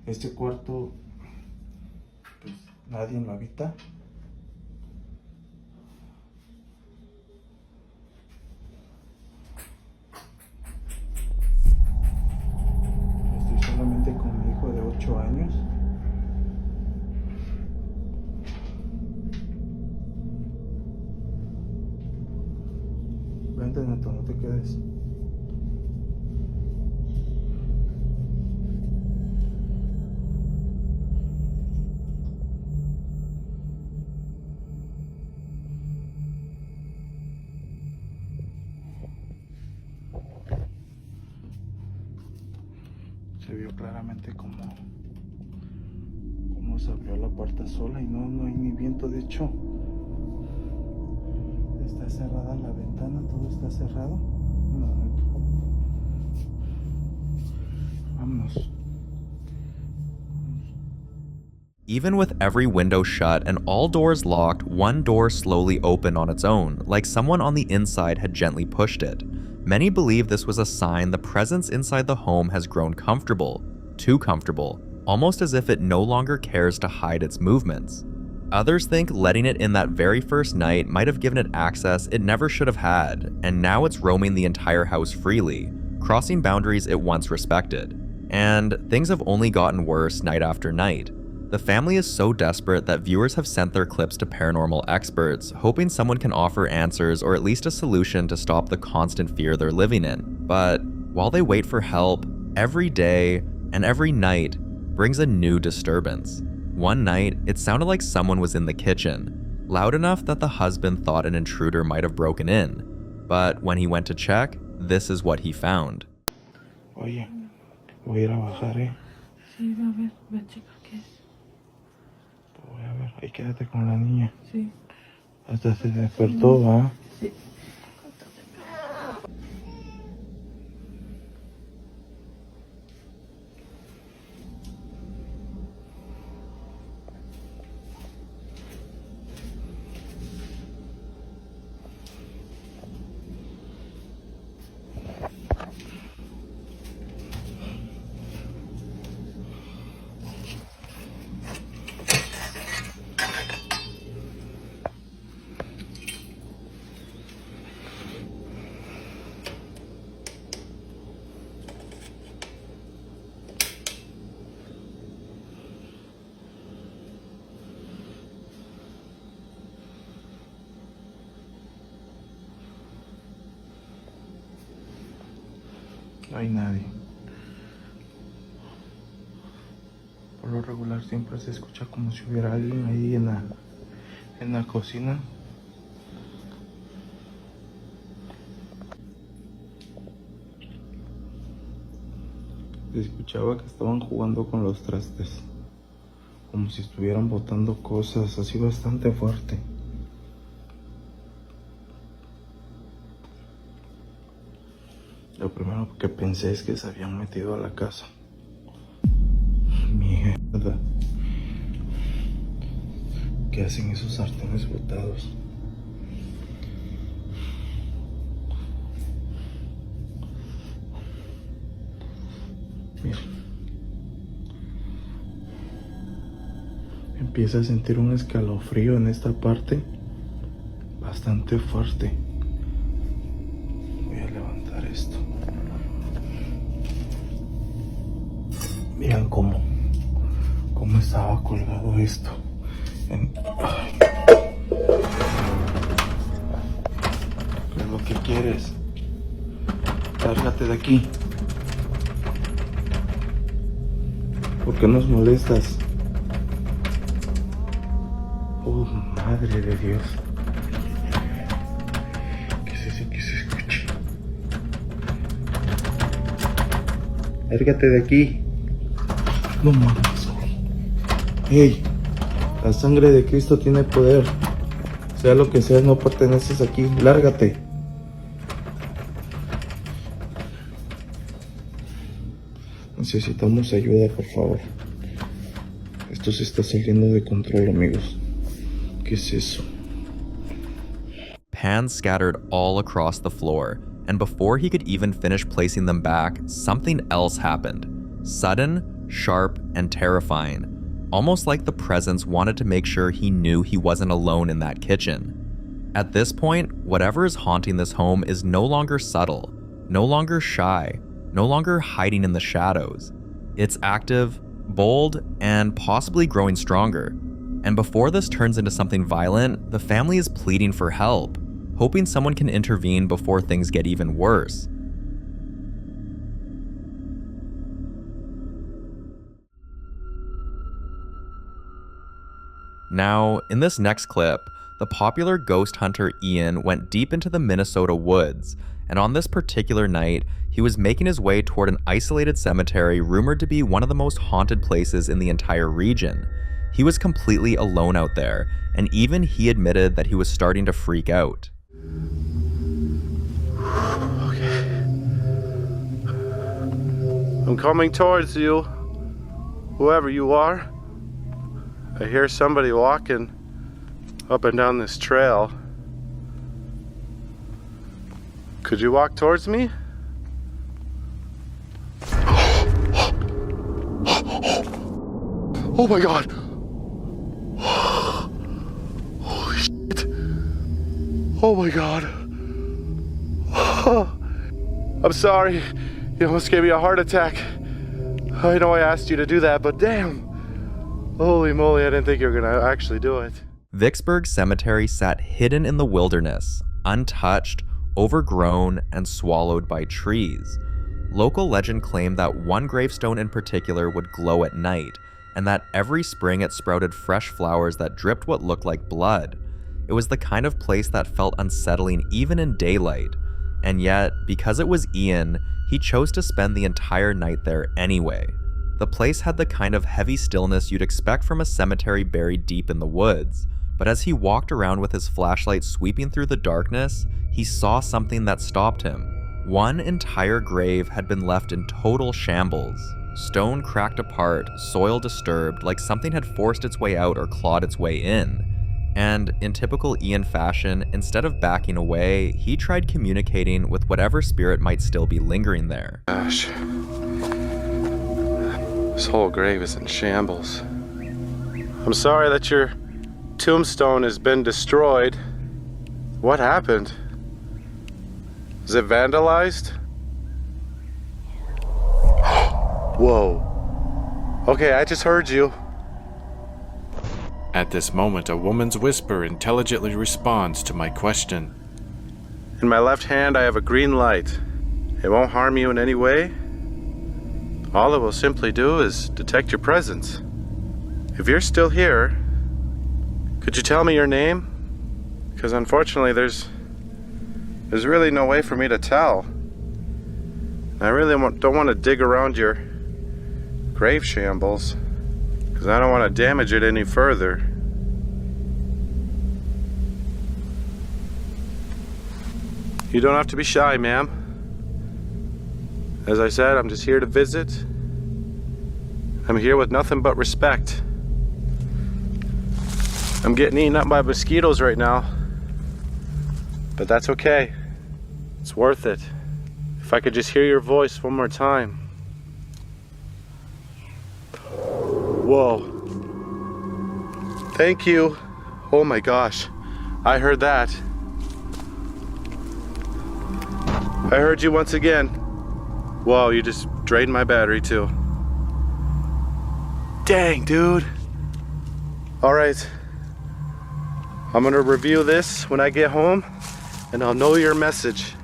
Este cuarto, pues nadie lo habita. Estoy solamente con mi hijo de 8 años. Vente, Neto, no te quedes. Se vio claramente cómo se abrió la puerta sola y no hay ni viento. De hecho, está cerrada la ventana, todo está cerrado. No, vámonos. Even with every window shut and all doors locked, one door slowly opened on its own, like someone on the inside had gently pushed it. Many believe this was a sign the presence inside the home has grown comfortable, too comfortable, almost as if it no longer cares to hide its movements. Others think letting it in that very first night might have given it access it never should have had, and now it's roaming the entire house freely, crossing boundaries it once respected. And things have only gotten worse night after night. The family is so desperate that viewers have sent their clips to paranormal experts, hoping someone can offer answers or at least a solution to stop the constant fear they're living in. But while they wait for help, every day and every night brings a new disturbance. One night, it sounded like someone was in the kitchen, loud enough that the husband thought an intruder might have broken in. But when he went to check, this is what he found. Oye, voy a ir a bajar, Sí, a ver, ve a checar qué es. Voy a ver, ahí quédate con la niña. Sí. Hasta se despertó, ¿va? Sí. No hay nadie. Por lo regular siempre se escucha como si hubiera alguien ahí en la cocina. Se escuchaba que estaban jugando con los trastes, como si estuvieran botando cosas, así bastante fuerte. Lo primero que pensé es que se habían metido a la casa. Mierda. ¿Qué hacen esos sartenes botados? Mira. Empieza a sentir un escalofrío en esta parte bastante fuerte. Voy a levantar esto. Miren cómo estaba colgado esto. Ay. ¿Qué es lo que quieres? Lárgate de aquí. ¿Por qué nos molestas? Oh, madre de Dios. ¿Qué es eso que se escucha? Lárgate de aquí. No mames, güey. Hey, la sangre de Cristo tiene poder. Sea lo que sea, no perteneces aquí. Lárgate. Necesitamos ayuda, por favor. Esto se está saliendo de control, amigos. ¿Qué es eso? Pans scattered all across the floor, and before he could even finish placing them back, something else happened. Sudden, sharp, and terrifying. Almost like the presence wanted to make sure he knew he wasn't alone in that kitchen. At this point, whatever is haunting this home is no longer subtle, no longer shy, no longer hiding in the shadows. It's active, bold, and possibly growing stronger. And before this turns into something violent, the family is pleading for help, hoping someone can intervene before things get even worse. Now, in this next clip, the popular ghost hunter Ian went deep into the Minnesota woods, and on this particular night, he was making his way toward an isolated cemetery rumored to be one of the most haunted places in the entire region. He was completely alone out there, and even he admitted that he was starting to freak out. Okay. I'm coming towards you, whoever you are. I hear somebody walking up and down this trail. Could you walk towards me? Oh my God! Holy shit! Oh my God! I'm sorry. You almost gave me a heart attack. I know I asked you to do that, but damn! Holy moly, I didn't think you were gonna actually do it. Vicksburg Cemetery sat hidden in the wilderness, untouched, overgrown, and swallowed by trees. Local legend claimed that one gravestone in particular would glow at night, and that every spring it sprouted fresh flowers that dripped what looked like blood. It was the kind of place that felt unsettling even in daylight. And yet, because it was Ian, he chose to spend the entire night there anyway. The place had the kind of heavy stillness you'd expect from a cemetery buried deep in the woods, but as he walked around with his flashlight sweeping through the darkness, he saw something that stopped him. One entire grave had been left in total shambles. Stone cracked apart, soil disturbed, like something had forced its way out or clawed its way in. And in typical Ian fashion, instead of backing away, he tried communicating with whatever spirit might still be lingering there. Gosh. This whole grave is in shambles. I'm sorry that your tombstone has been destroyed. What happened? Is it vandalized? Whoa. Okay, I just heard you. At this moment, a woman's whisper intelligently responds to my question. In my left hand, I have a green light. It won't harm you in any way. All it will simply do is detect your presence. If you're still here, could you tell me your name? Because unfortunately, there's really no way for me to tell. I really don't want to dig around your grave shambles, because I don't want to damage it any further. You don't have to be shy, ma'am. As I said, I'm just here to visit. I'm here with nothing but respect. I'm getting eaten up by mosquitoes right now, but that's okay. It's worth it. If I could just hear your voice one more time. Whoa. Thank you. Oh my gosh. I heard that. I heard you once again. Whoa, you just drained my battery too. Dang, dude. All right. I'm gonna review this when I get home, and I'll know your message.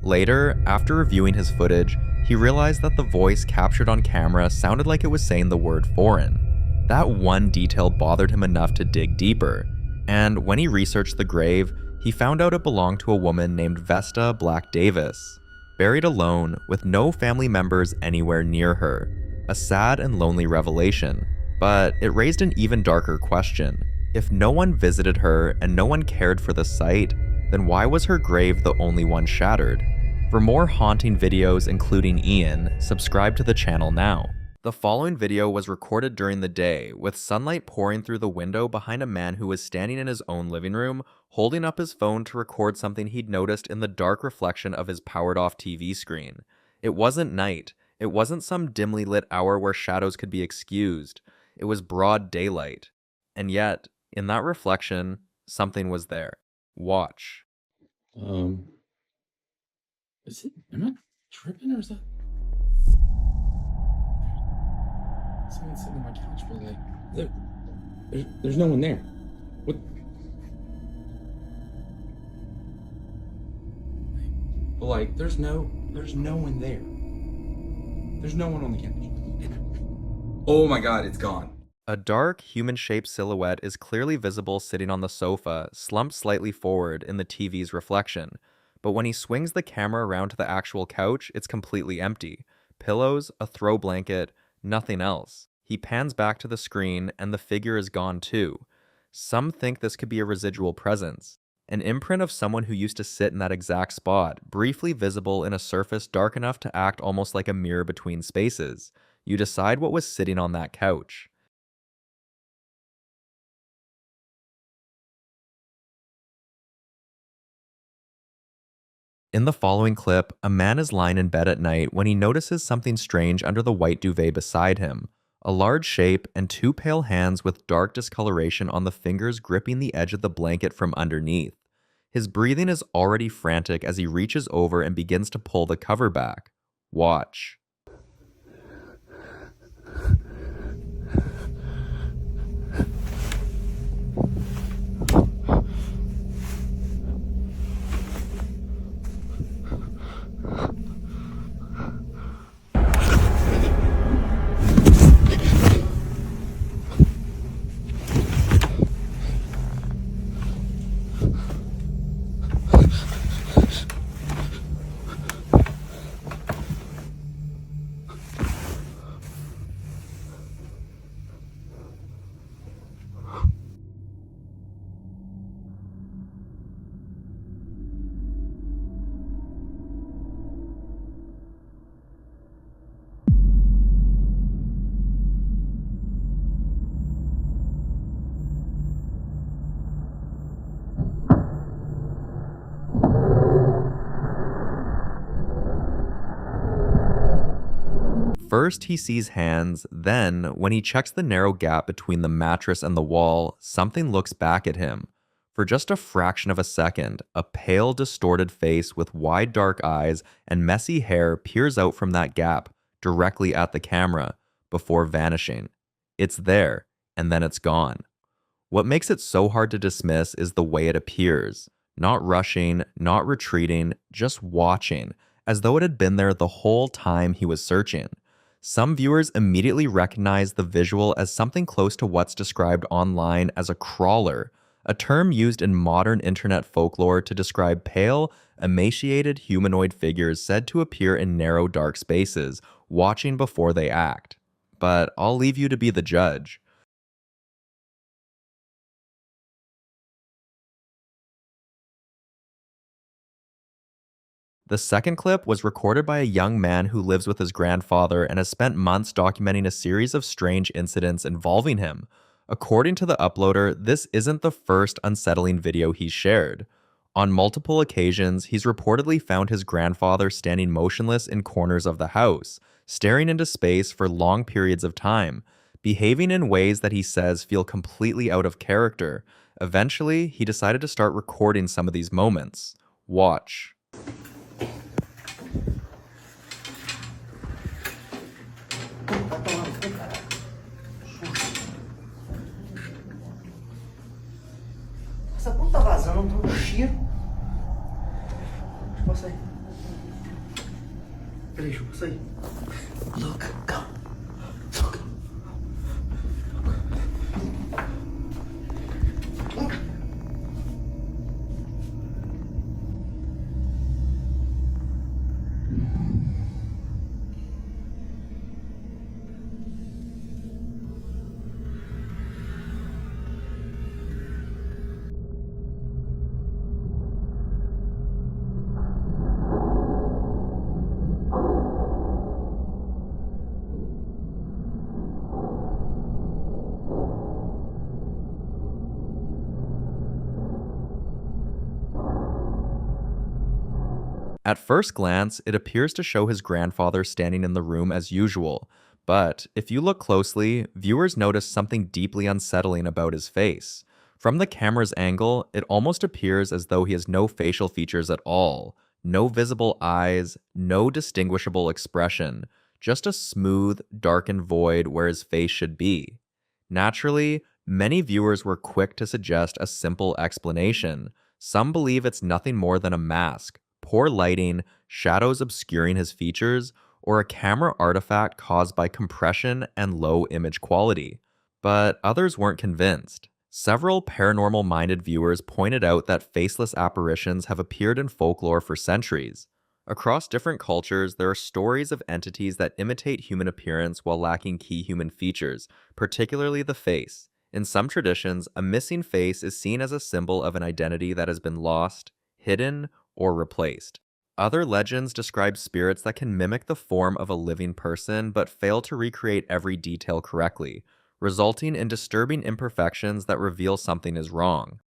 Later, after reviewing his footage, he realized that the voice captured on camera sounded like it was saying the word foreign. That one detail bothered him enough to dig deeper, and when he researched the grave, he found out it belonged to a woman named Vesta Black Davis, buried alone with no family members anywhere near her. A sad and lonely revelation, but it raised an even darker question. If no one visited her and no one cared for the site, then why was her grave the only one shattered? For more haunting videos including Ian, subscribe to the channel now. The following video was recorded during the day, with sunlight pouring through the window behind a man who was standing in his own living room, holding up his phone to record something he'd noticed in the dark reflection of his powered-off TV screen. It wasn't night. It wasn't some dimly lit hour where shadows could be excused. It was broad daylight. And yet, in that reflection, something was there. Watch. Is it? Am I tripping or is that? Someone sitting on my couch, but like, there's no one there. What? But like, there's no one there. There's no one on the couch. Oh my God, it's gone. A dark, human-shaped silhouette is clearly visible sitting on the sofa, slumped slightly forward in the TV's reflection. But when he swings the camera around to the actual couch, it's completely empty. Pillows, a throw blanket, nothing else. He pans back to the screen, and the figure is gone too. Some think this could be a residual presence. An imprint of someone who used to sit in that exact spot, briefly visible in a surface dark enough to act almost like a mirror between spaces. You decide what was sitting on that couch. In the following clip, a man is lying in bed at night when he notices something strange under the white duvet beside him. A large shape and two pale hands with dark discoloration on the fingers gripping the edge of the blanket from underneath. His breathing is already frantic as he reaches over and begins to pull the cover back. Watch. First, he sees hands, then, when he checks the narrow gap between the mattress and the wall, something looks back at him. For just a fraction of a second, a pale, distorted face with wide dark eyes and messy hair peers out from that gap, directly at the camera, before vanishing. It's there, and then it's gone. What makes it so hard to dismiss is the way it appears. Not rushing, not retreating, just watching, as though it had been there the whole time he was searching. Some viewers immediately recognize the visual as something close to what's described online as a crawler, a term used in modern internet folklore to describe pale, emaciated humanoid figures said to appear in narrow, dark spaces, watching before they act. But I'll leave you to be the judge. The second clip was recorded by a young man who lives with his grandfather and has spent months documenting a series of strange incidents involving him. According to the uploader, this isn't the first unsettling video he's shared. On multiple occasions, he's reportedly found his grandfather standing motionless in corners of the house, staring into space for long periods of time, behaving in ways that he says feel completely out of character. Eventually, he decided to start recording some of these moments. Watch. Essa porra tá vazando, não tá um cheiro. Deixa eu passar aí. Peraí, deixa eu passar aí. Look, come. Look. At first glance, it appears to show his grandfather standing in the room as usual, but if you look closely, viewers notice something deeply unsettling about his face. From the camera's angle, it almost appears as though he has no facial features at all, no visible eyes, no distinguishable expression, just a smooth, darkened void where his face should be. Naturally, many viewers were quick to suggest a simple explanation. Some believe it's nothing more than a mask, poor lighting, shadows obscuring his features, or a camera artifact caused by compression and low image quality. But others weren't convinced. Several paranormal-minded viewers pointed out that faceless apparitions have appeared in folklore for centuries. Across different cultures, there are stories of entities that imitate human appearance while lacking key human features, particularly the face. In some traditions, a missing face is seen as a symbol of an identity that has been lost, hidden, or replaced. Other legends describe spirits that can mimic the form of a living person but fail to recreate every detail correctly, resulting in disturbing imperfections that reveal something is wrong.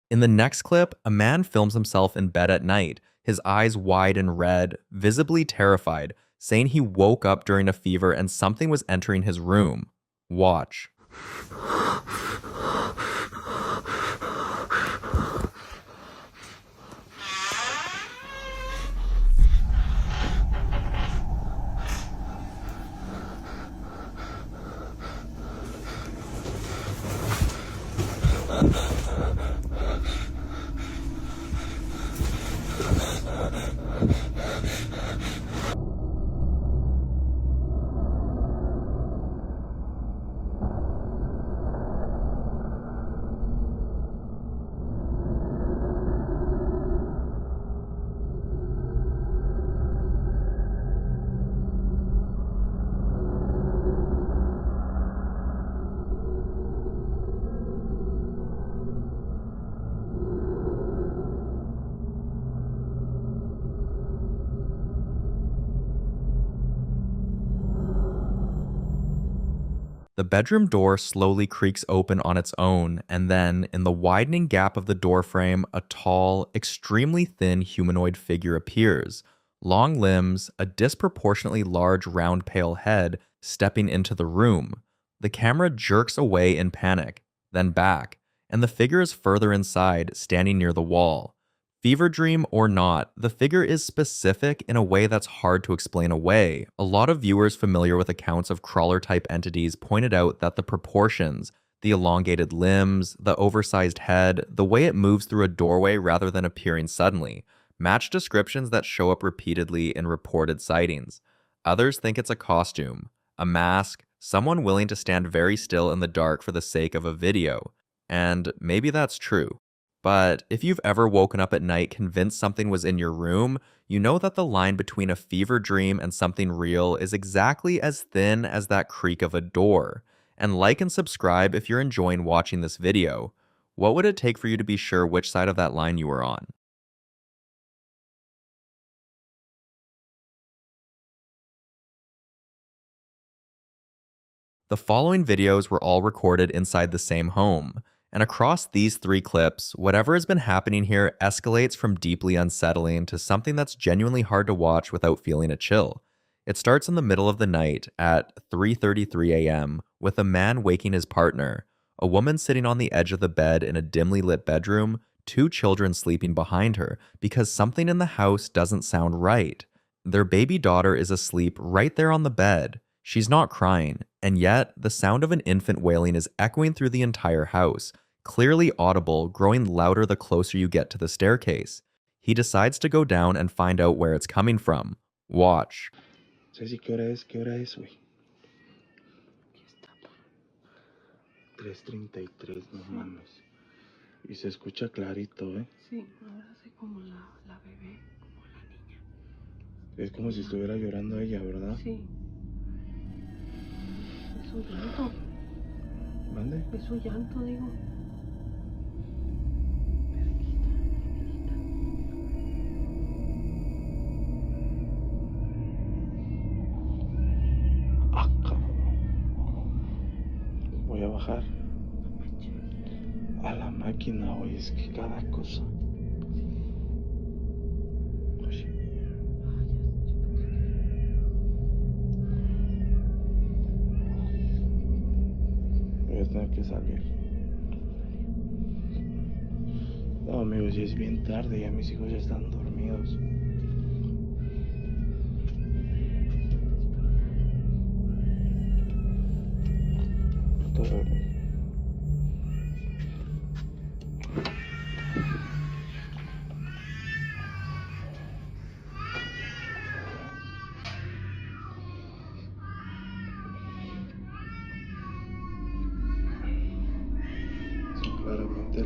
In the next clip, a man films himself in bed at night, his eyes wide and red, visibly terrified, saying he woke up during a fever and something was entering his room. Watch. The bedroom door slowly creaks open on its own, and then, in the widening gap of the doorframe, a tall, extremely thin humanoid figure appears. Long limbs, a disproportionately large round pale head, stepping into the room. The camera jerks away in panic, then back, and the figure is further inside, standing near the wall. Fever dream or not, the figure is specific in a way that's hard to explain away. A lot of viewers familiar with accounts of crawler-type entities pointed out that the proportions, the elongated limbs, the oversized head, the way it moves through a doorway rather than appearing suddenly, match descriptions that show up repeatedly in reported sightings. Others think it's a costume, a mask, someone willing to stand very still in the dark for the sake of a video. And maybe that's true. But if you've ever woken up at night convinced something was in your room, you know that the line between a fever dream and something real is exactly as thin as that creak of a door. And like and subscribe if you're enjoying watching this video. What would it take for you to be sure which side of that line you were on? The following videos were all recorded inside the same home. And across these 3 clips, whatever has been happening here escalates from deeply unsettling to something that's genuinely hard to watch without feeling a chill. It starts in the middle of the night at 3:33 a.m. with a man waking his partner, a woman sitting on the edge of the bed in a dimly lit bedroom, 2 children sleeping behind her because something in the house doesn't sound right. Their baby daughter is asleep right there on the bed. She's not crying, and yet the sound of an infant wailing is echoing through the entire house, clearly audible, growing louder the closer you get to the staircase. He decides to go down and find out where it's coming from. Watch. Ceci, ¿qué hora es? ¿Qué hora es, güey? 3:33, no mames. Y se escucha clarito, ¿eh? Sí, ahora soy como la bebé, como la niña. Es como si estuviera llorando ella, ¿verdad? Sí. Es un llanto. ¿Mande? Es un llanto, digo. Voy a bajar. la máquina, oye, es que cada cosa. Oye. Voy a tener que salir. No, amigos, ya es bien tarde, ya mis hijos ya están dormidos. Son claramente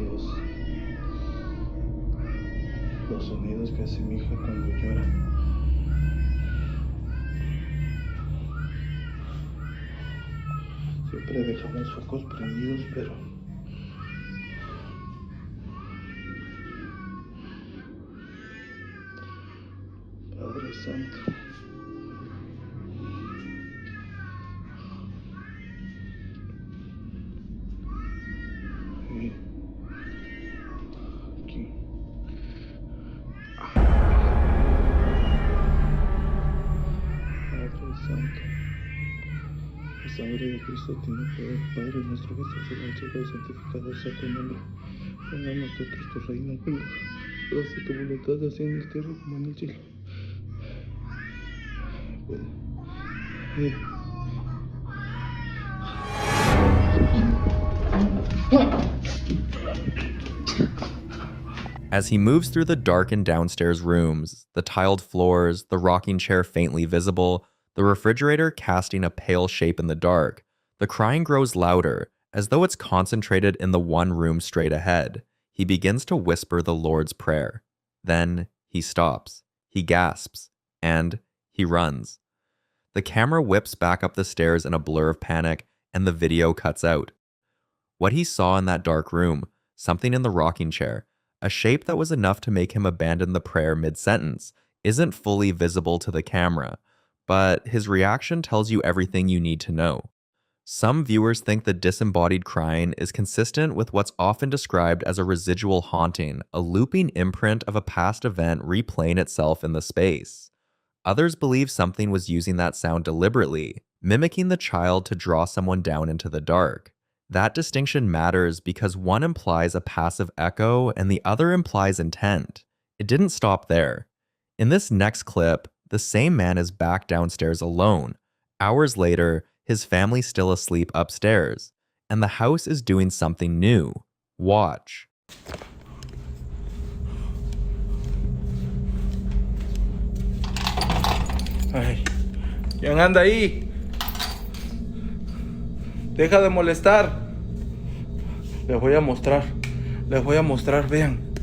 los sonidos que hace mi hija cuando llora. Siempre dejamos focos prendidos, pero Padre Santo. Sí. Aquí. Padre Santo. La sangre de Cristo tiene poder. Padre nuestro que estás en el cielo, santificado sea tu nombre. Venga a nosotros tu reino. Hágase tu voluntad, así en la tierra como en el cielo. As he moves through the darkened downstairs rooms, the tiled floors, the rocking chair faintly visible, the refrigerator casting a pale shape in the dark, the crying grows louder, as though it's concentrated in the one room straight ahead. He begins to whisper the Lord's Prayer. Then he stops, he gasps, and he runs. The camera whips back up the stairs in a blur of panic, and the video cuts out. What he saw in that dark room, something in the rocking chair, a shape that was enough to make him abandon the prayer mid-sentence, isn't fully visible to the camera, but his reaction tells you everything you need to know. Some viewers think the disembodied crying is consistent with what's often described as a residual haunting, a looping imprint of a past event replaying itself in the space. Others believe something was using that sound deliberately, mimicking the child to draw someone down into the dark. That distinction matters because one implies a passive echo and the other implies intent. It didn't stop there. In this next clip, the same man is back downstairs alone. Hours later, his family's still asleep upstairs, and the house is doing something new. Watch. Ay, ¿quién anda ahí? Deja de molestar. Les voy a mostrar, vean.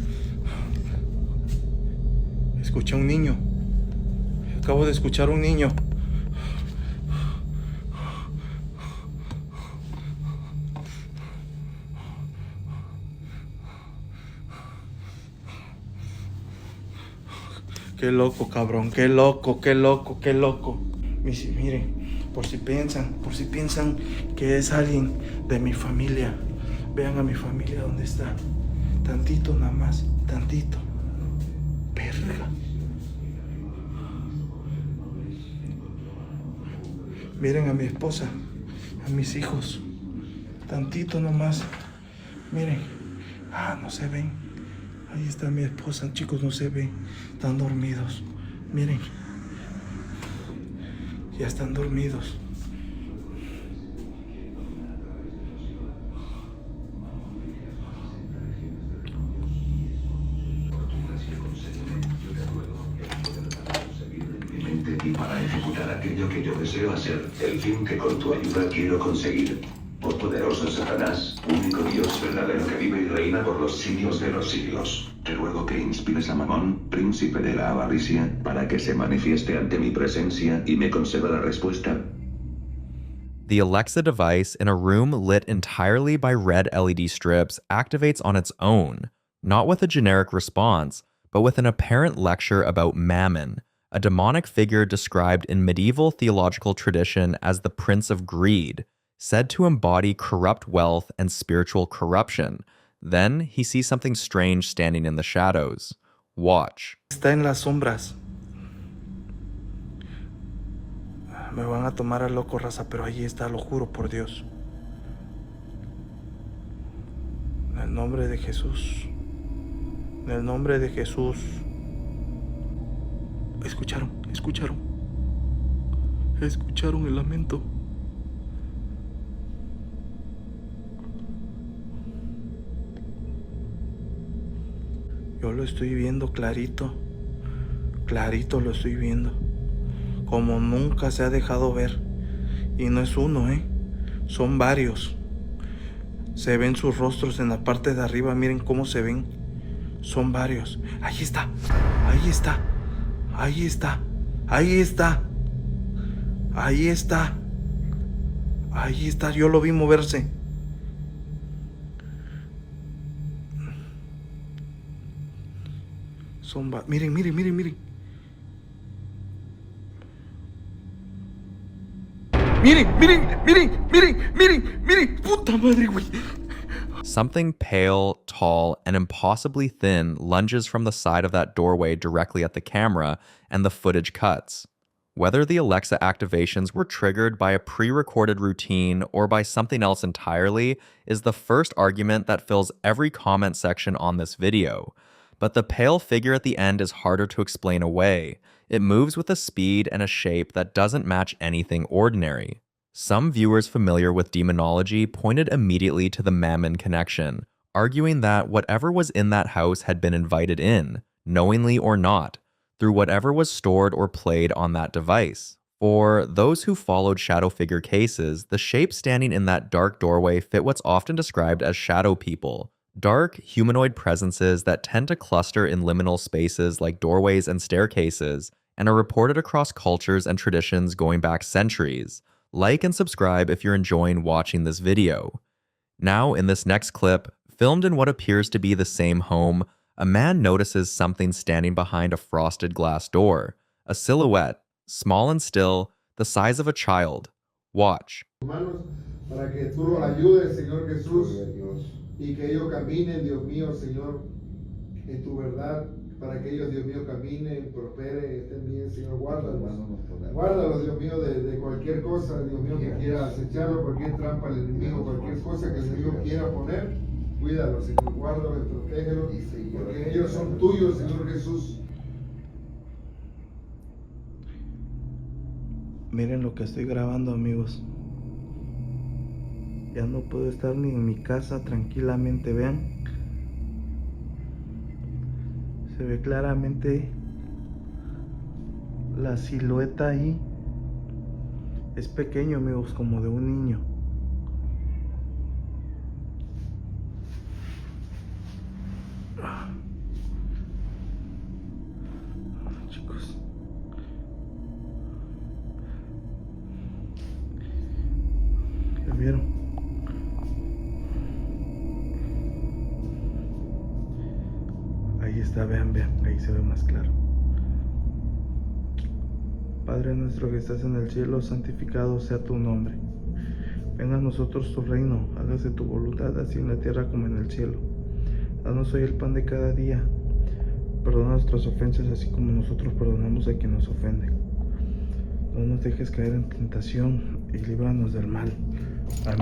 Escuché a un niño. Acabo de escuchar un niño. Qué loco, cabrón, qué loco. Miren, por si piensan que es alguien de mi familia. Vean a mi familia dónde está. Tantito nada más, tantito. Verga. Miren a mi esposa, a mis hijos. Tantito nomás. Miren. No se ven. Ahí está mi esposa, chicos, no se ven. Están dormidos. Miren. Ya están dormidos. Y para ejecutar aquello que yo deseo hacer, el fin que con tu ayuda quiero conseguir. Oh poderoso Satanás, único Dios verdadero que vive y reina por los siglos de los siglos, te ruego que inspires a Mamón, príncipe de la avaricia, para que se manifieste ante mi presencia y me conceda la respuesta. The Alexa device in a room lit entirely by red LED strips activates on its own, not with a generic response, but with an apparent lecture about Mammon, a demonic figure described in medieval theological tradition as the Prince of Greed, said to embody corrupt wealth and spiritual corruption. Then he sees something strange standing in the shadows. Watch. Está en las sombras. Me van a tomar a loco, raza, pero ahí está, lo juro por Dios. En el nombre de Jesús. En el nombre de Jesús. Escucharon el lamento. Yo lo estoy viendo clarito lo estoy viendo, como nunca se ha dejado ver. Y no es uno, son varios. Se ven sus rostros en la parte de arriba, miren cómo se ven. Son varios. Ahí está, ahí está, ahí está, ahí está, ahí está, ahí está, yo lo vi moverse. Miren. Miren, puta madre, güey. Something pale, tall, and impossibly thin lunges from the side of that doorway directly at the camera, and the footage cuts. Whether the Alexa activations were triggered by a pre-recorded routine or by something else entirely is the first argument that fills every comment section on this video. But the pale figure at the end is harder to explain away. It moves with a speed and a shape that doesn't match anything ordinary. Some viewers familiar with demonology pointed immediately to the Mammon connection, arguing that whatever was in that house had been invited in, knowingly or not, through whatever was stored or played on that device. For those who followed shadow figure cases, the shapes standing in that dark doorway fit what's often described as shadow people. Dark, humanoid presences that tend to cluster in liminal spaces like doorways and staircases, and are reported across cultures and traditions going back centuries. Like and subscribe if you're enjoying watching this video. Now, in this next clip, filmed in what appears to be the same home, a man notices something standing behind a frosted glass door. A silhouette, small and still, the size of a child. Watch. Para que tú los ayudes, Señor Jesús, y que ellos caminen, Dios mío, Señor, en tu verdad, para que ellos, Dios mío, caminen, prosperen, estén bien, Señor, guárdalos. Guárdalos, Dios mío, de cualquier cosa, Dios mío, que quiera acecharlo, cualquier trampa al enemigo, cualquier cosa que el enemigo quiera poner, cuídalos, Señor, guárdalos, protégelos, porque ellos son tuyos, Señor Jesús. Miren lo que estoy grabando, amigos. Ya no puedo estar ni en mi casa tranquilamente, vean. Se ve claramente la silueta ahí. Es pequeño, amigos, como de un niño. Chicos. ¿Ya vieron? Ahí está, vean, ahí se ve más claro. Padre nuestro que estás en el cielo, santificado sea tu nombre. Venga a nosotros tu reino, hágase tu voluntad, así en la tierra como en el cielo. Danos hoy el pan de cada día. Perdona nuestras ofensas, así como nosotros perdonamos a quien nos ofende. No nos dejes caer en tentación y líbranos del mal. Amén.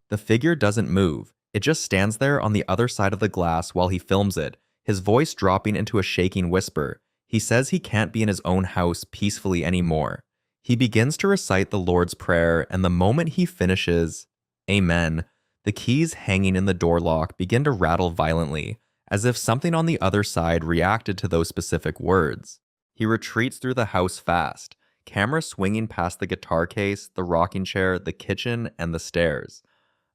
The figure doesn't move. It just stands there on the other side of the glass while he films it, his voice dropping into a shaking whisper. He says he can't be in his own house peacefully anymore. He begins to recite the Lord's Prayer, and the moment he finishes, Amen, The keys hanging in the door lock begin to rattle violently, as if something on the other side reacted to those specific words. He retreats through the house fast, camera swinging past the guitar case, the rocking chair, the kitchen, and the stairs.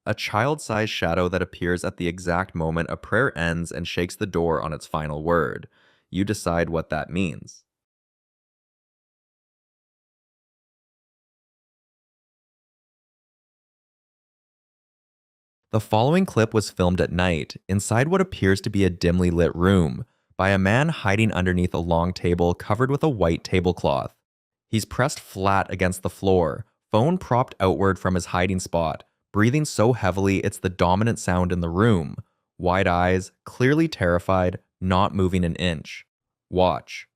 A child-sized shadow that appears at the exact moment a prayer ends and shakes the door on its final word. You decide what that means. The following clip was filmed at night, inside what appears to be a dimly lit room, by a man hiding underneath a long table covered with a white tablecloth. He's pressed flat against the floor, phone propped outward from his hiding spot, breathing so heavily it's the dominant sound in the room. Wide eyes, clearly terrified, not moving an inch. Watch.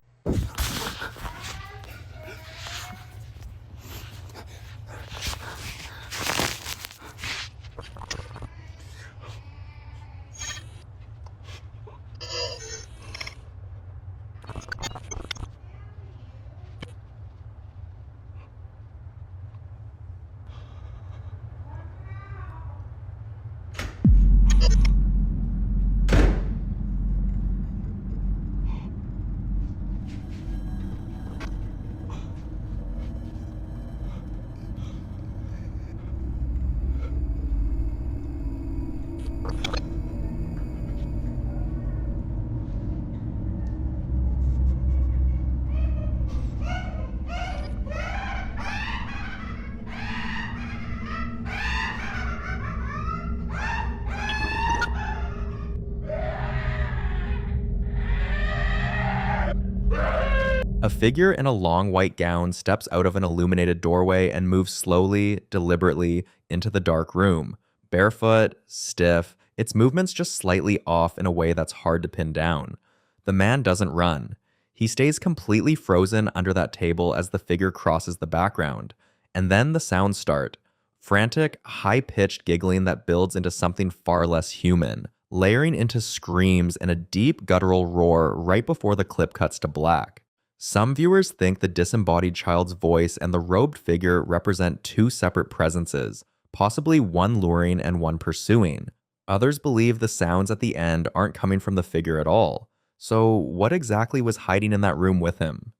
A figure in a long white gown steps out of an illuminated doorway and moves slowly, deliberately into the dark room. Barefoot, stiff, its movements just slightly off in a way that's hard to pin down. The man doesn't run. He stays completely frozen under that table as the figure crosses the background. And then the sounds start. Frantic, high-pitched giggling that builds into something far less human, layering into screams and a deep guttural roar right before the clip cuts to black. Some viewers think the disembodied child's voice and the robed figure represent two separate presences, possibly one luring and one pursuing. Others believe the sounds at the end aren't coming from the figure at all. So what exactly was hiding in that room with him?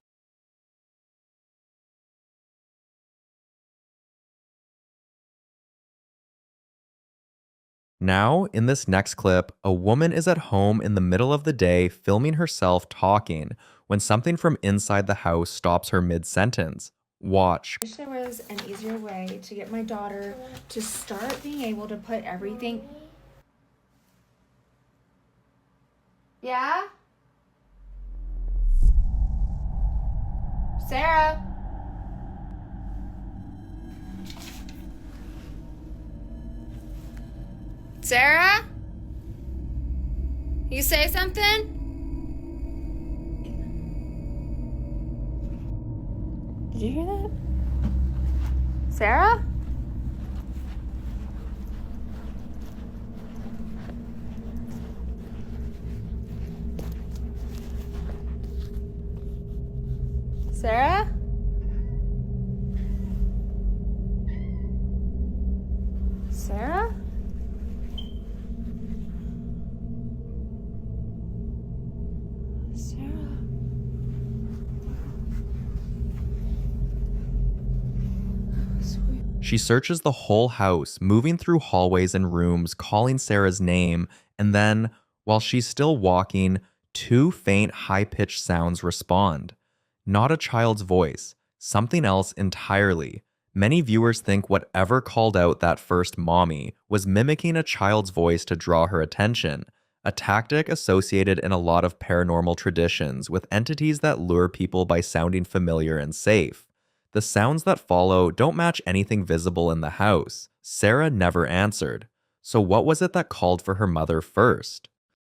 Now, in this next clip, a woman is at home in the middle of the day filming herself talking when something from inside the house stops her mid-sentence. Watch. I wish there was an easier way to get my daughter to start being able to put everything. Yeah? Sarah? Sarah? You say something? Did you hear that? Sarah? Sarah? Sarah? She searches the whole house, moving through hallways and rooms, calling Sarah's name, and then, while she's still walking, two faint, high-pitched sounds respond. Not a child's voice, something else entirely. Many viewers think whatever called out that first mommy was mimicking a child's voice to draw her attention, a tactic associated in a lot of paranormal traditions with entities that lure people by sounding familiar and safe. The sounds that follow don't match anything visible in the house. Sarah never answered. So what was it that called for her mother first?